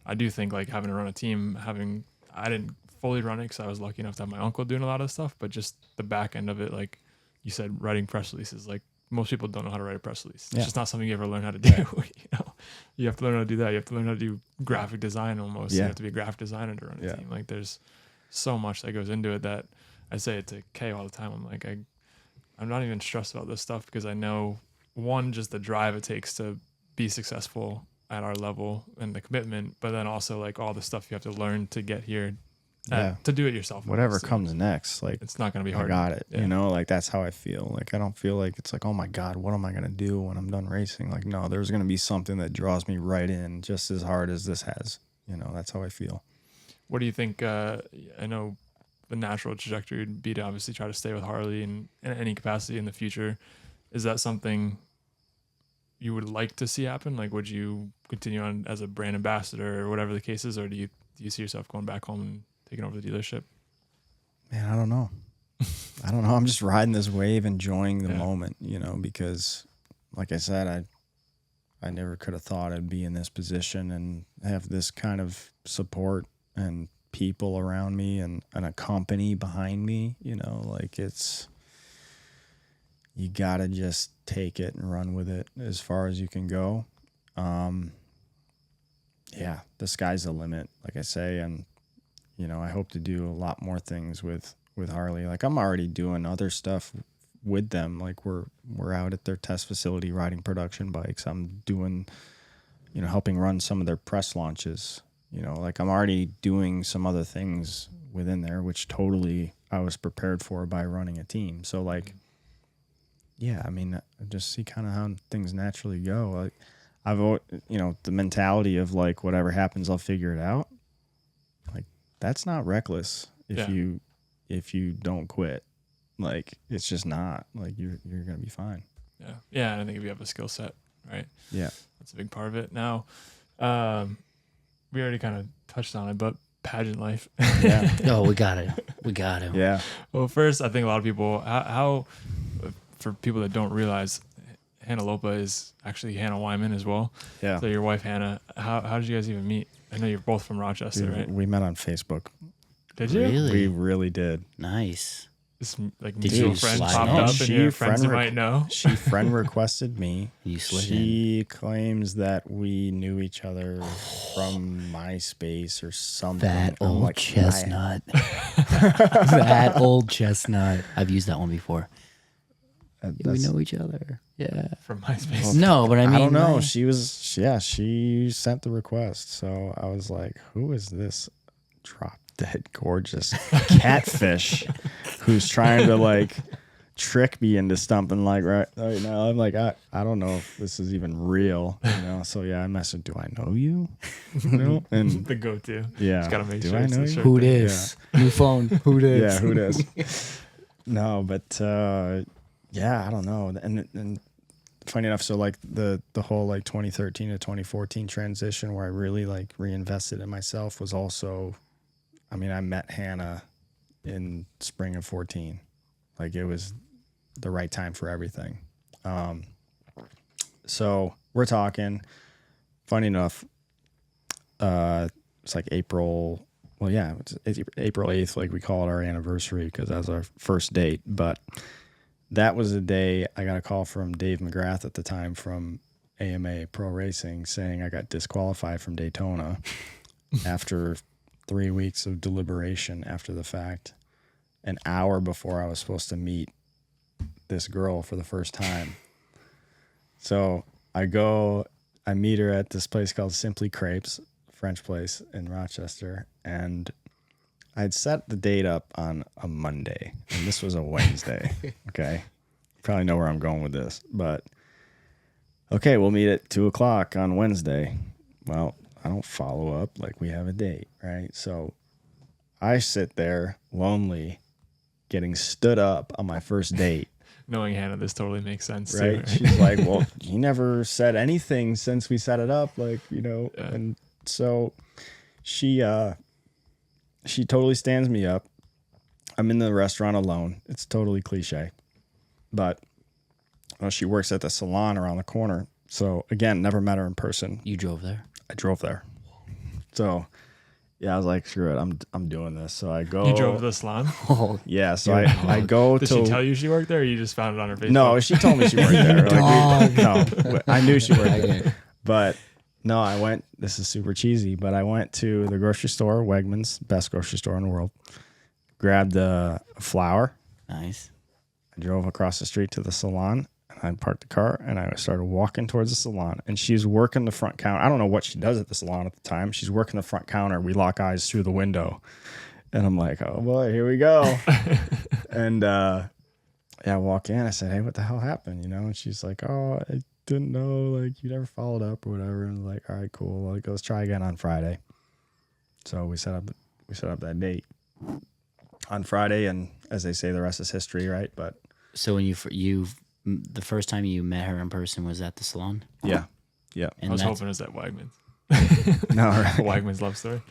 I do think like having to run a team, I didn't fully run it because I was lucky enough to have my uncle doing a lot of stuff, but just the back end of it, like you said, writing press releases, like most people don't know how to write a press release. It's just not something you ever learn how to do. You know, you have to learn how to do that. You have to learn how to do graphic design almost. You have to be a graphic designer to run a team. Like there's so much that goes into it that I say it to Kay all the time. I'm like, I'm not even stressed about this stuff because I know, one, just the drive it takes to be successful at our level and the commitment, but then also like all the stuff you have to learn to get here to do it yourself. Whatever comes next, like it's not going to be hard. I got it. You know, like that's how I feel. Like I don't feel like it's like, oh my God, what am I going to do when I'm done racing? Like, no, there's going to be something that draws me right in just as hard as this has. You know, that's how I feel. What do you think? I know the natural trajectory would be to obviously try to stay with Harley in any capacity in the future. Is that something you would like to see happen? Like, would you continue on as a brand ambassador or whatever the case is, or do you see yourself going back home and taking over the dealership? Man, I don't know. I'm just riding this wave, enjoying the moment, you know, because like I said, I never could have thought I'd be in this position and have this kind of support and people around me and a company behind me, you know, like you gotta just take it and run with it as far as you can go. The sky's the limit, like I say, and you know, I hope to do a lot more things with Harley. Like I'm already doing other stuff with them. Like we're out at their test facility riding production bikes. I'm doing, you know, helping run some of their press launches. You know, like I'm already doing some other things within there, which totally I was prepared for by running a team. So like, yeah, I mean, I just see kind of how things naturally go. Like I've, you know, the mentality of like, whatever happens, I'll figure it out. Like that's not reckless if you don't quit. Like it's just not. Like you're going to be fine. Yeah. Yeah. And I think if you have a skill set, right? Yeah. That's a big part of it. Now, we already kind of touched on it, but pageant life. Yeah. Oh, we got it. We got it. Yeah. Well, first, I think a lot of people, how for people that don't realize, Hannah Lopa is actually Hannah Wyman as well. Yeah. So your wife, Hannah, how did you guys even meet? I know you're both from Rochester, right? We met on Facebook. Did you? Really? We really did. Nice. This like Did mutual you friend slide popped in? up She and your friends friend you might know. She friend requested me. You slid in. She claims that we knew each other from MySpace or something. That I'm old like, chestnut. That old chestnut. I've used that one before. We know each other. Yeah. From MySpace. No, but I mean, I don't know. like- She sent the request. So I was like, who is this drop dead gorgeous catfish who's trying to like trick me into something like right now? I'm like, I don't know if this is even real, you know? So yeah, I messaged, do I know you? You know? And The go-to. yeah, Just gotta make do sure I it's know the you? shirt Who thing. dis? New phone. Who dis? Yeah, who does? No, but yeah, I don't know. And funny enough, so like the whole like 2013 to 2014 transition where I really like reinvested in myself was also, I mean, I met Hannah in spring of 14. Like it was the right time for everything. So we're talking. Funny enough, it's like April. Well, yeah, it's April 8th. Like we call it our anniversary because that was our first date. But that was the day I got a call from Dave McGrath at the time from AMA Pro Racing saying I got disqualified from Daytona after 3 weeks of deliberation after the fact, an hour before I was supposed to meet this girl for the first time. So I meet her at this place called Simply Crepes, French place in Rochester, and I'd set the date up on a Monday, and this was a Wednesday. Okay. You probably know where I'm going with this, but okay, we'll meet at 2:00 on Wednesday. Well, I don't follow up like we have a date, right? So I sit there lonely, getting stood up on my first date. Knowing Hannah, this totally makes sense. Right? Too. She's like, well, you never said anything since we set it up. Like, you know, Yeah. and so she, she totally stands me up. I'm in the restaurant alone. It's totally cliche. But she works at the salon around the corner. So, again, never met her in person. You drove there? I drove there. So, yeah, I was like, screw it. I'm doing this. So I go. You drove to the salon? Oh, Yeah, so I go Did she tell you she worked there, or you just found it on her Facebook? No, she told me she worked there. No, I knew she worked there. But no, I went, this is super cheesy, but I went to the grocery store, Wegmans, best grocery store in the world, grabbed a flour. nice. I drove across the street to the salon, and I parked the car, and I started walking towards the salon, and she's working the front counter. I don't know what she does at the salon at the time. She's working the front counter. We lock eyes through the window, and I'm like, oh boy, here we go. And yeah, I walk in. I said, hey, what the hell happened? And she's like, oh, I didn't know, like, you never followed up or whatever. And I was like, all right, cool. Like, let's try again on Friday. So we set up that date on Friday, and as they say, the rest is history, right? But So when the first time you met her in person was at the salon? yeah. I was hoping it was at Wyman's. No, right. Wyman's love story.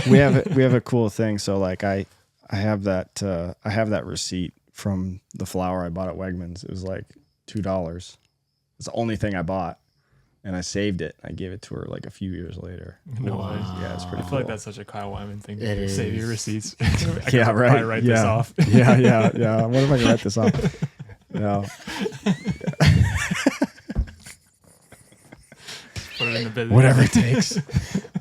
we have a cool thing. So like I have that receipt from the flour I bought at Wegmans. It was like $2. It's the only thing I bought, and I saved it. I gave it to her like a few years later. No Wow. way. Yeah, it's pretty I feel cool. like that's such a Kyle Wyman thing. It To save is. your receipts. Yeah, right. Probably write this off. yeah. I wonder if I can write this off. No. Put it in the bid. Whatever it takes.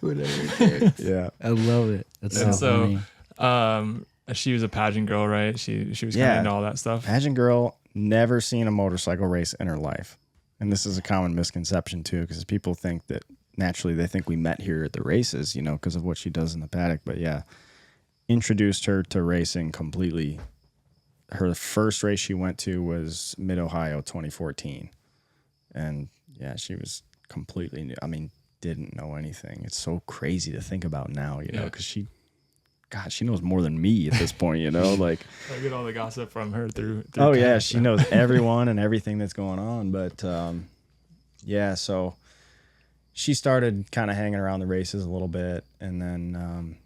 Whatever it takes. Yeah. I love it. That's And so funny. She was a pageant girl, right? She was kind Yeah. of into all that stuff. Pageant girl, never seen a motorcycle race in her life. And this is a common misconception too, because people think that naturally they think we met here at the races, because of what she does in the paddock. But yeah, introduced her to racing completely. Her first race she went to was Mid-Ohio 2014. And yeah, she was completely new. I mean, didn't know anything. It's so crazy to think about now, because she knows more than me at this point, like. I get all the gossip from her through Oh yeah, Ken, she so. knows everyone and everything that's going on. But yeah, so she started kind of hanging around the races a little bit, and then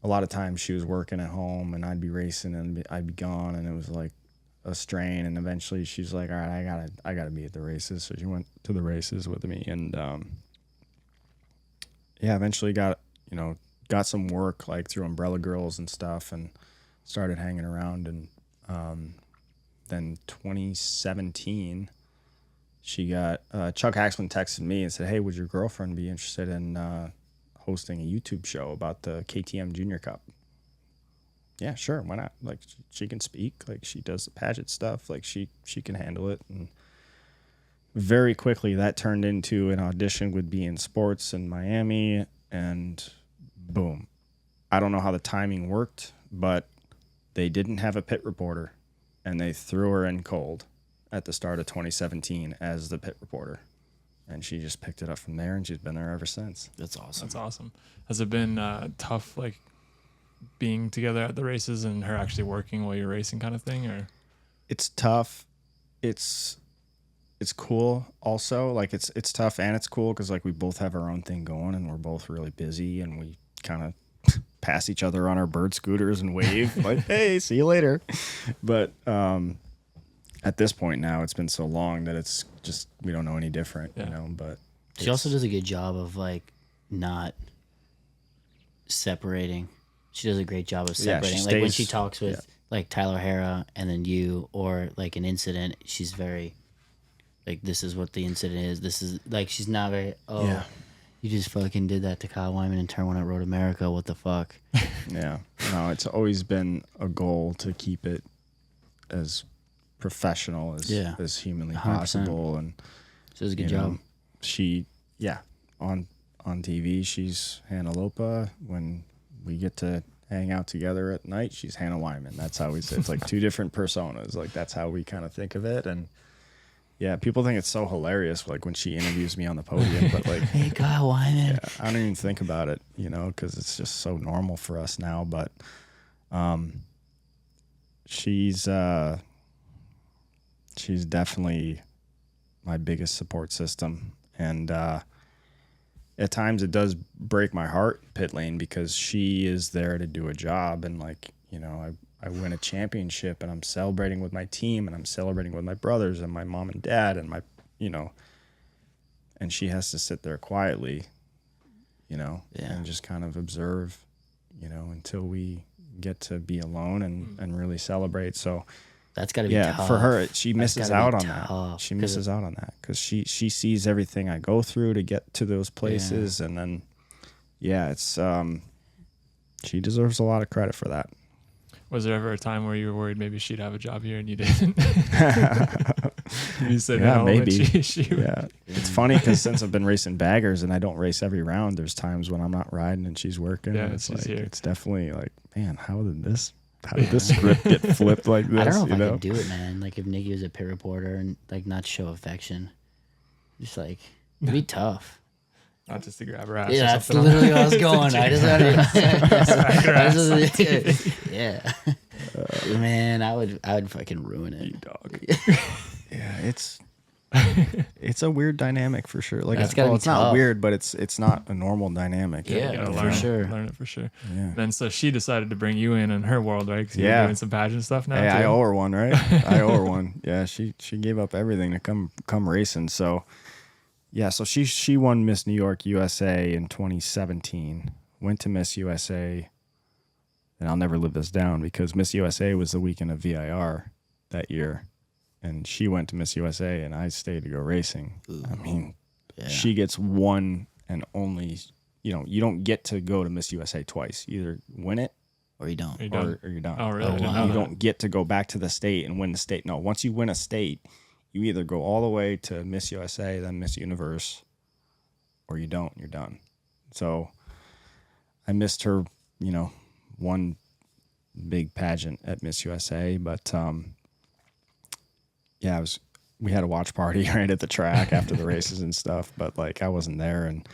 a lot of times she was working at home, and I'd be racing, and I'd be gone, and it was like a strain. And eventually, she's like, "All right, I gotta be at the races." So she went to the races with me, and yeah, eventually got some work like through Umbrella Girls and stuff, and started hanging around. And then 2017, she got Chuck Haxman texted me and said, hey, would your girlfriend be interested in hosting a YouTube show about the KTM Junior Cup? Yeah, sure, why not? Like, she can speak, like, she does the pageant stuff, like, she can handle it. And very quickly that turned into an audition with beIN Sports in Miami, and boom. I don't know how the timing worked, but they didn't have a pit reporter, and they threw her in cold at the start of 2017 as the pit reporter. And she just picked it up from there, and she's been there ever since. That's awesome. That's awesome. Has it been tough, like, being together at the races and her actually working while you're racing kind of thing? Or It's tough. It's cool also. Like, it's tough and it's cool because, like, we both have our own thing going, and we're both really busy, and we kind of pass each other on our bird scooters and wave like, hey, see you later. But at this point now, it's been so long that it's just, we don't know any different, but She also does a good job of like not separating. She does a great job of Yeah, she separating. Like when she stays- talks with like Tyler Hara and then you, or like an incident, she's very like, this is what the incident is. This is like, she's not very, you just fucking did that to Kyle Wyman and turn one at Road America. What the fuck? yeah. No, it's always been a goal to keep it as professional as humanly 100%. possible. And She does a good job. She, on TV, she's Hannah Lopa. When we get to hang out together at night, she's Hannah Wyman. That's how it's like two different personas. Like, that's how we kind of think of it. And yeah, people think it's so hilarious, like when she interviews me on the podium, but like, Hey, Kyle Wyman. I don't even think about it, because it's just so normal for us now. But she's definitely my biggest support system. And at times it does break my heart, pit lane, because she is there to do a job, and like, you know, I win a championship and I'm celebrating with my team and I'm celebrating with my brothers and my mom and dad and my, you know, and she has to sit there quietly, you know, and just kind of observe, you know, until we get to be alone and really celebrate. So that's got to be tough. For her, she misses out on that. She misses out on that because she sees everything I go through to get to those places, and then it's she deserves a lot of credit for that. Was there ever a time where you were worried maybe she'd have a job here and you didn't? You said maybe. It's funny because since I've been racing baggers and I don't race every round, there's times when I'm not riding and she's working. Yeah, it's like, it's definitely like, man, how did this script get flipped like this? I don't know if I could do it, man. Like if Nikki was a pit reporter and like not show affection, just like it'd be tough. Not just to grab her ass. Yeah, that's literally where I was going. I just yeah. Man, I would fucking ruin it. You dog. Yeah, it's a weird dynamic for sure. Like it's tough. Not weird, but it's not a normal dynamic. Yeah, for sure. Learn it for sure. Yeah. And then so she decided to bring you in her world, right? Because you're doing some pageant stuff now. Hey, too. I owe her one, right? I owe her one. Yeah, she gave up everything to come racing. So yeah, so she won Miss New York USA in 2017. Went to Miss USA, and I'll never live this down because Miss USA was the weekend of VIR that year. And she went to Miss USA, and I stayed to go racing. Ooh. I mean, she gets one and only, you know, you don't get to go to Miss USA twice. You either win it or you don't. Or you're done. Oh, really? You don't get to go back to the state and win the state. No, once you win a state, you either go all the way to Miss USA, then Miss Universe, or you don't. You're done. So I missed her, you know, one big pageant at Miss USA, but we had a watch party right at the track after the races and stuff, but like I wasn't there, and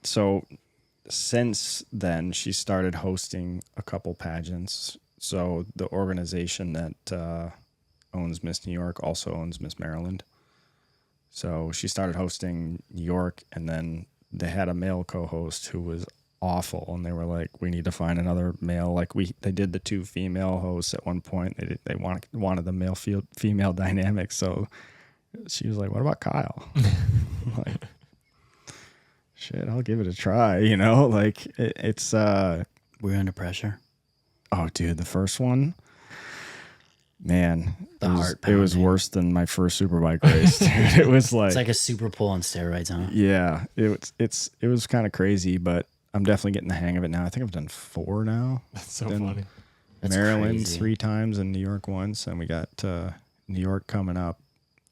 so since then she started hosting a couple pageants. So the organization that owns Miss New York also owns Miss Maryland. So she started hosting New York, and then they had a male co-host who was awful, and they were like, we need to find another male. Like they did the two female hosts at one point. They wanted the male female dynamic. So she was like, what about Kyle? I'm like, shit, I'll give it a try. You know, like it's we're under pressure. Oh, dude, the first one, man, it was worse than my first Superbike race. Dude. It was like, it's like a Super Bowl on steroids, huh? Yeah, it was kind of crazy, but I'm definitely getting the hang of it now. I think I've done 4 now. That's so funny. That's Maryland crazy. 3 times and New York once, and we got New York coming up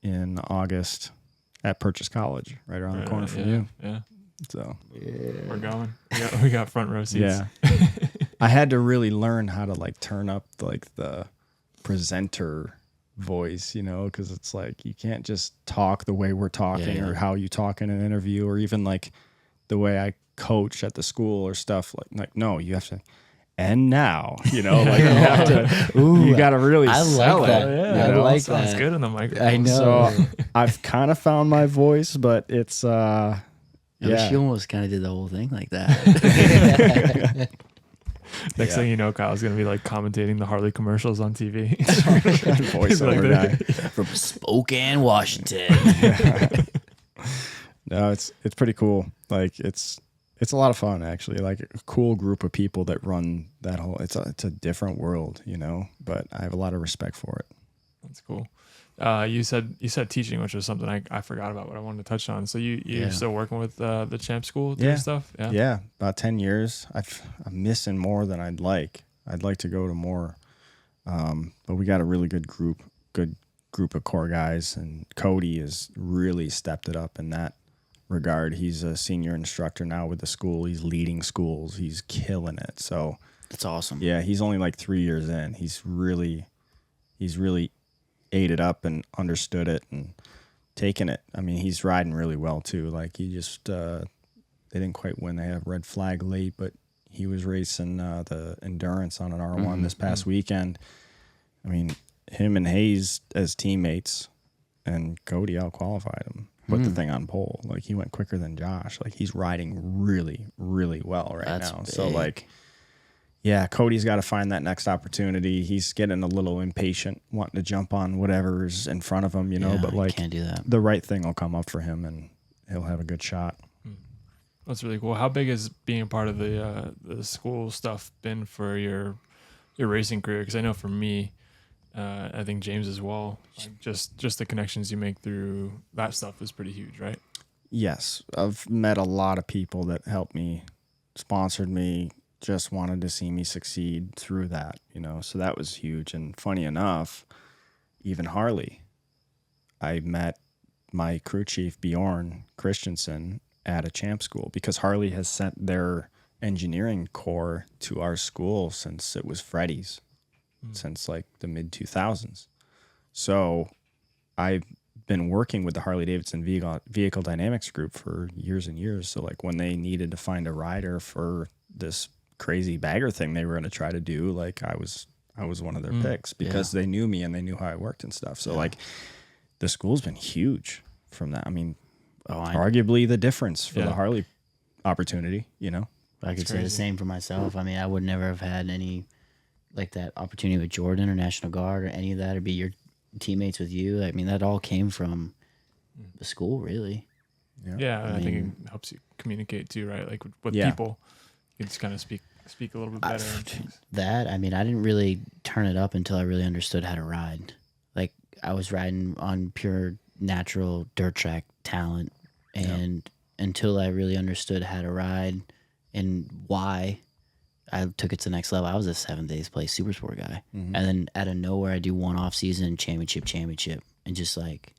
in August at Purchase College, right around the corner from you. Yeah. So we're going. We got front row seats. Yeah. I had to really learn how to like turn up like the presenter voice, you know, because it's like you can't just talk the way we're talking or how you talk in an interview, or even like the way I coach at the school or stuff. Like no, you have to. And now, you know, like you have to. You got to really sell that. it. Yeah, you know? I like that. Sounds good in the microphone. I know. So I've kind of found my voice, but it's she almost kind of did the whole thing like that. Next thing you know, Kyle's gonna be like commentating the Harley commercials on TV. Voiceover guy from Spokane, Washington. No, it's pretty cool. Like it's a lot of fun actually. Like a cool group of people that run that whole. It's a different world, you know. But I have a lot of respect for it. That's cool. You said teaching, which was something I forgot about, but I wanted to touch on. So you're still working with the Champ School doing stuff? Yeah, about 10 years. I'm missing more than I'd like. I'd like to go to more, but we got a really good group of core guys, and Cody has really stepped it up in that regard. He's a senior instructor now with the school. He's leading schools. He's killing it. So that's awesome. Yeah, he's only like 3 years in. He's really ate it up and understood it and taken it. I mean, he's riding really well too. Like he just they didn't quite win. They had a red flag late, but he was racing the endurance on an R1 this past weekend. I mean, him and Hayes as teammates, and Cody out-qualified him. put the thing on pole. Like, he went quicker than Josh. Like, he's riding really, really well now. Big. So, like, yeah, Cody's got to find that next opportunity. He's getting a little impatient, wanting to jump on whatever's in front of him, but like, can't do that. The right thing will come up for him and he'll have a good shot. That's really cool. How big has being a part of the school stuff been for your racing career? Because I know for me, I think James as well, like just the connections you make through that stuff is pretty huge, right? Yes. I've met a lot of people that helped me, sponsored me, just wanted to see me succeed through that, so that was huge. And funny enough, even Harley, I met my crew chief, Bjorn Christensen, at a champ school because Harley has sent their engineering core to our school since it was Freddy's, since like the mid 2000s. So I've been working with the Harley Davidson vehicle dynamics group for years and years. So like when they needed to find a rider for this crazy bagger thing they were going to try to do, like I was one of their picks because they knew me and they knew how I worked and stuff. So like the school's been huge from that. I mean, arguably the difference for the Harley opportunity, I could say the same for myself. I mean, I would never have had any like that opportunity with Jordan or National Guard or any of that, or be your teammates with you. I mean, that all came from the school, really. Yeah, I think it helps you communicate too, right? Like with people, you just kind of speak a little bit better. I mean, I didn't really turn it up until I really understood how to ride. Like, I was riding on pure natural dirt track talent, and until I really understood how to ride and why, I took it to the next level. I was a 7 days play super sport guy, and then out of nowhere, I do one off season championship, and just like,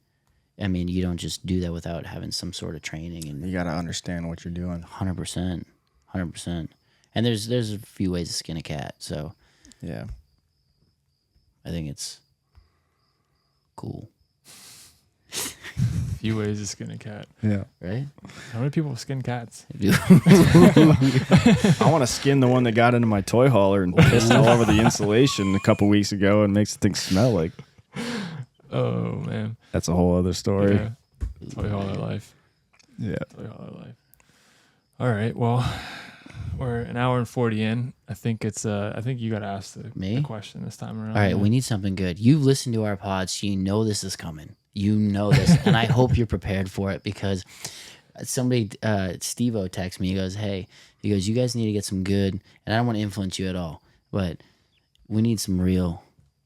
I mean, you don't just do that without having some sort of training, and you got to understand what you're doing. 100%. And there's a few ways to skin a cat, so yeah, I think it's cool. Few ways to skin a cat. Yeah. Right? How many people skin cats? I want to skin the one that got into my toy hauler and pissed all over the insulation a couple weeks ago and makes the thing smell like. Oh, man. That's a whole other story. Yeah. Toy hauler life. Yeah. Toy hauler life. All right. Well, we're an hour and 40 in. I think it's I think you got to ask the question this time around. All right, we need something good. You've listened to our pods, so you know this is coming. You know this, and I hope you're prepared for it because somebody, Steve-O, texted me. He goes, you guys need to get some good, and I don't want to influence you at all, but we need some real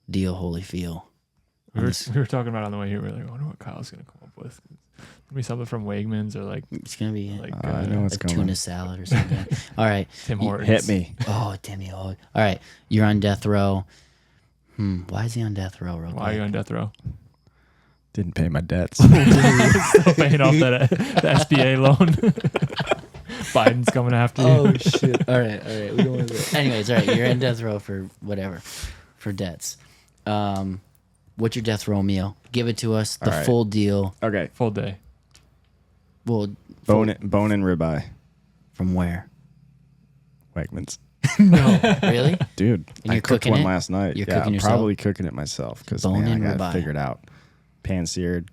deal Holyfield. We were talking about it on the way here. We were like, I wonder what Kyle's going to come up with. Maybe something from Wegmans or like... It's going to be like I know what's a coming. tuna salad or something. All right. Tim Hortons. Hit me. Oh, Timmy. Oh. All right. You're on death row. Why is he on death row? Why are you on death row? Didn't pay my debts. Still paying off the SBA loan. Biden's coming after you. Oh, shit. All right. We don't want to. Anyways, all right. You're in death row for whatever. For debts. What's your death row meal? Give it to us. The full deal. Okay. Full day. Well, bone and ribeye. From where? Wegmans. No. Really? Dude, and I cooked one last night. You're cooking yourself? Probably cooking it myself because I got it figured out. Pan-seared.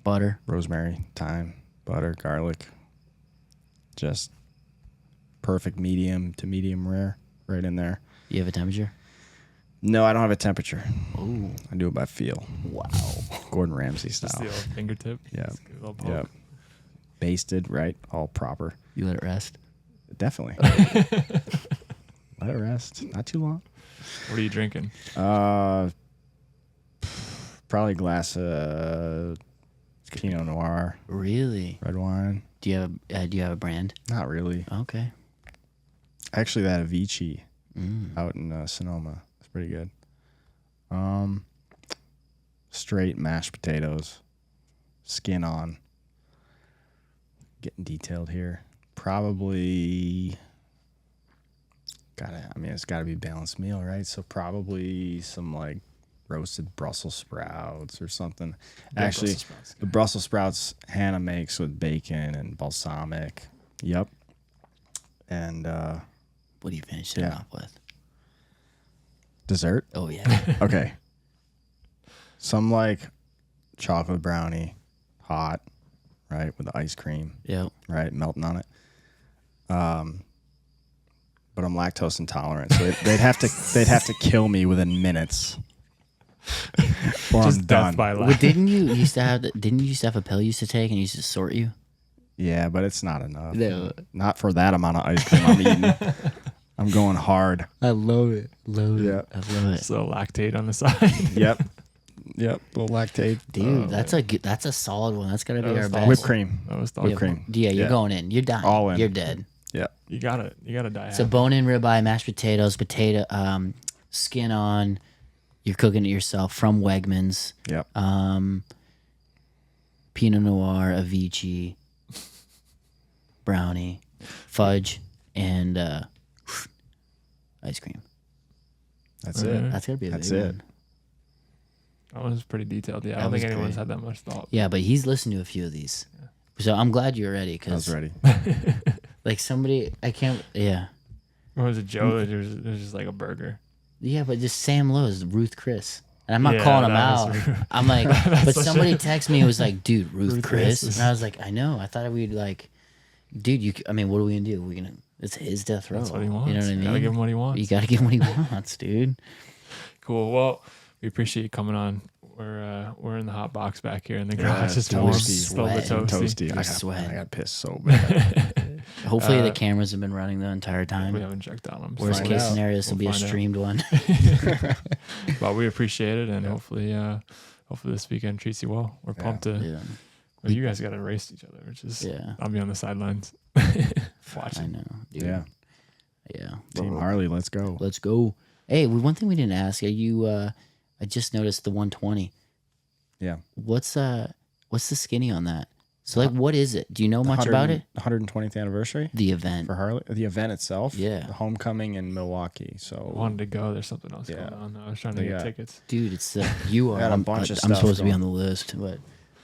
Butter. Rosemary, thyme, butter, garlic. Just perfect medium to medium rare right in there. You have a temperature? No, I don't have a temperature. Oh. I do it by feel. Wow. Gordon Ramsay style. Just the old fingertip. Yeah. Poke. Yeah. Basted, right? All proper. You let it rest? Definitely. Let it rest. Not too long. What are you drinking? Probably a glass of Pinot Noir. Really? Red wine. Do you have a brand? Not really. Okay. Actually, that Avicii out in Sonoma. It's pretty good. Straight mashed potatoes, skin on. Getting detailed here. Probably it's gotta be a balanced meal, right? So probably some like roasted Brussels sprouts or something. Yeah, Actually, Brussels sprouts. the Brussels sprouts Hannah makes with bacon and balsamic. Yep. And what do you finish it off with? Dessert? Oh, yeah. Okay. Some like chocolate brownie, hot, right, with the ice cream, Yeah. right, melting on it. But I'm lactose intolerant, so they'd have to kill me within minutes, or Just I'm death done. by Well, laugh. didn't you used to have a pill you used to take and you used to sort you? Yeah, but it's not enough. No. Not for that amount of ice cream I'm eating. I'm going hard. I love it. Love it. Yeah. I love it. So lactate on the side. Yep. Little lactate. Dude, that's a solid one. That's gotta be That our was best. Whipped cream. That was Whipped thoughtful. cream. Yeah, you're Yeah. going in. You're dying. All in. You're dead. Yeah. You gotta die. So happy. bone-in ribeye, mashed potatoes, skin on. You're cooking it yourself from Wegmans. Yep. Pinot Noir, Avicii, brownie, fudge, and ice cream. That's Alright. it. That's gotta be a That's big it. one. That was pretty detailed. Yeah, I That don't think was anyone's great. had that much thought. Yeah, but he's listened to a few of these. So I'm glad you're ready I was because ready. like somebody I can't yeah. Or was it Joe? There's just like a burger. Yeah, but just Sam Lowe's, Ruth Chris. And I'm not Yeah, calling him that out. was rude. I'm like, but such somebody a- texted me and was like, dude, Ruth Ruth Chris. Chris is- And I was like, I know. I thought we'd like, dude, what are we going to do? It's his death row. That's what he wants. You know what I mean? Gotta give him what he wants. You got to give him what he wants, dude. Cool. Well, we appreciate you coming on. We're in the hot box back here in the Yeah, garage. Just toasty. warm, still the Sweating. toasty. Toasty. You're sweating. I got pissed so bad. Hopefully the cameras have been running the entire We time. haven't checked out them. Worst find case out. scenario, this will be a find out. streamed one. But we appreciate it, and Yeah. hopefully this weekend treats you well. We're pumped to. Yeah. Well, you guys got to race each other, which is. Yeah. I'll be on the sidelines I watching. know. Dude. Yeah. Yeah. Team Harley, let's go. Let's go. Hey, one thing we didn't ask. Are you? I just noticed the 120. Yeah. What's the skinny on that? So like, what is it? Do you know much about it? 120th anniversary The event. for Harley. The event itself. Yeah. The homecoming in Milwaukee. I So wanted to go. There's something else Yeah. going on. I was trying to They get got- tickets. Dude, it's you are. Got a I'm, bunch of I'm stuff supposed to be going. on the list, but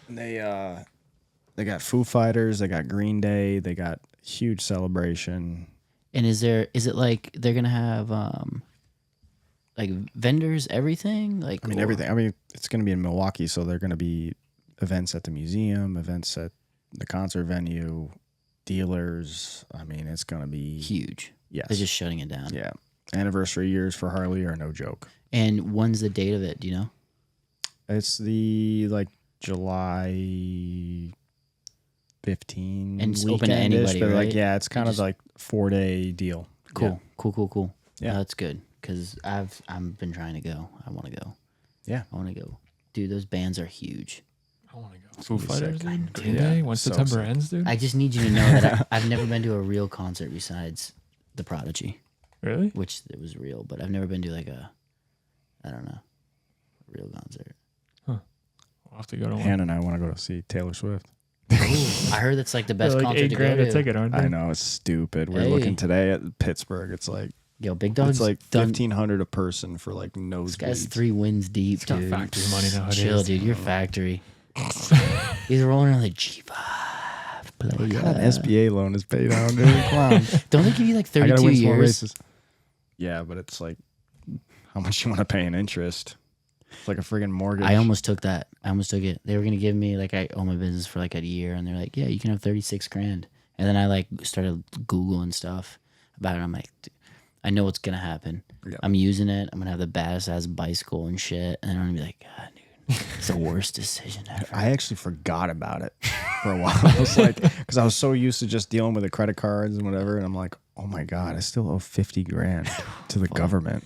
they got Foo Fighters. They got Green Day. They got huge celebration. and is it like they're gonna have like vendors, everything? Like I mean, everything. I mean, it's going to be in Milwaukee, so they're going to be events at the museum, events at the concert venue, dealers. I mean, it's going to be huge. yes. They're just shutting it down. Yeah. Anniversary years for Harley are no joke. And when's the date of it? Do you know? It's the July 15 And it's open to weekend-ish, anybody, but right? yeah, it's kind of just- like 4-day deal. Cool. Cool. Yeah. That's good because I've been trying to go. I want to go. Yeah. I want to go. Dude, those bands are huge. I want to go. Foo gonna be Fighters, sick. dude. Dude, Green yeah, Day. Once so September sick. ends, dude. I just need you to know that I've never been to a real concert besides the Prodigy, Really? which it was real, but I've never been to like a real concert. I'll have to go to one. Hannah and I want to go to see Taylor Swift. I heard that's like the best They're like concert to go $8,000 a to. ticket, aren't they? I know it's stupid. We're Hey. looking today at Pittsburgh. It's like Yo, Big Dog's it's like done. 1,500 a person for like This guy's nosebleeds. 3 wins deep, He's got dude. factory money nowadays. Chill, dude. You're factory. He's rolling on the G5. Play, God, an SBA loan is paid out, dude. Clown. Don't they give you like I gotta 32 win some more years? races. Yeah, but it's like how much you want to pay in interest. It's like a friggin' mortgage. I almost took that. I almost took it. They were gonna give me like I own my business for like a year, and they're like, yeah, you can have 36 grand. And then I like started Googling stuff about it. I'm like, dude, I know what's gonna happen. Yeah. I'm using it. I'm gonna have the baddest ass bicycle and shit, and I'm gonna be like, God, dude, it's the worst decision ever. I actually forgot about it for a while. I was like, because I was so used to just dealing with the credit cards and whatever, and I'm like, oh my God, I still owe 50 grand to the government.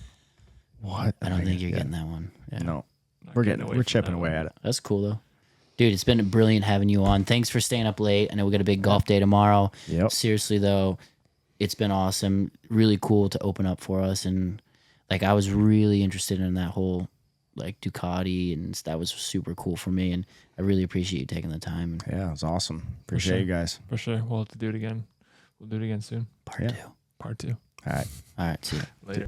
What? I don't think you're getting that one. Yeah. No, Not we're getting getting, away we're from chipping that away one. at it. That's cool though. Dude, it's been brilliant having you on. Thanks for staying up late. I know we got a big golf day tomorrow. Yep. Seriously though, it's been awesome. Really cool to open up for us, and like I was really interested in that whole like Ducati, and that was super cool for me. And I really appreciate you taking the time. Yeah, it was awesome. Appreciate sure. you guys. For sure. We'll have to do it again. We'll do it again soon. Part Yeah. 2. Part 2. All right. All right, see ya. Later.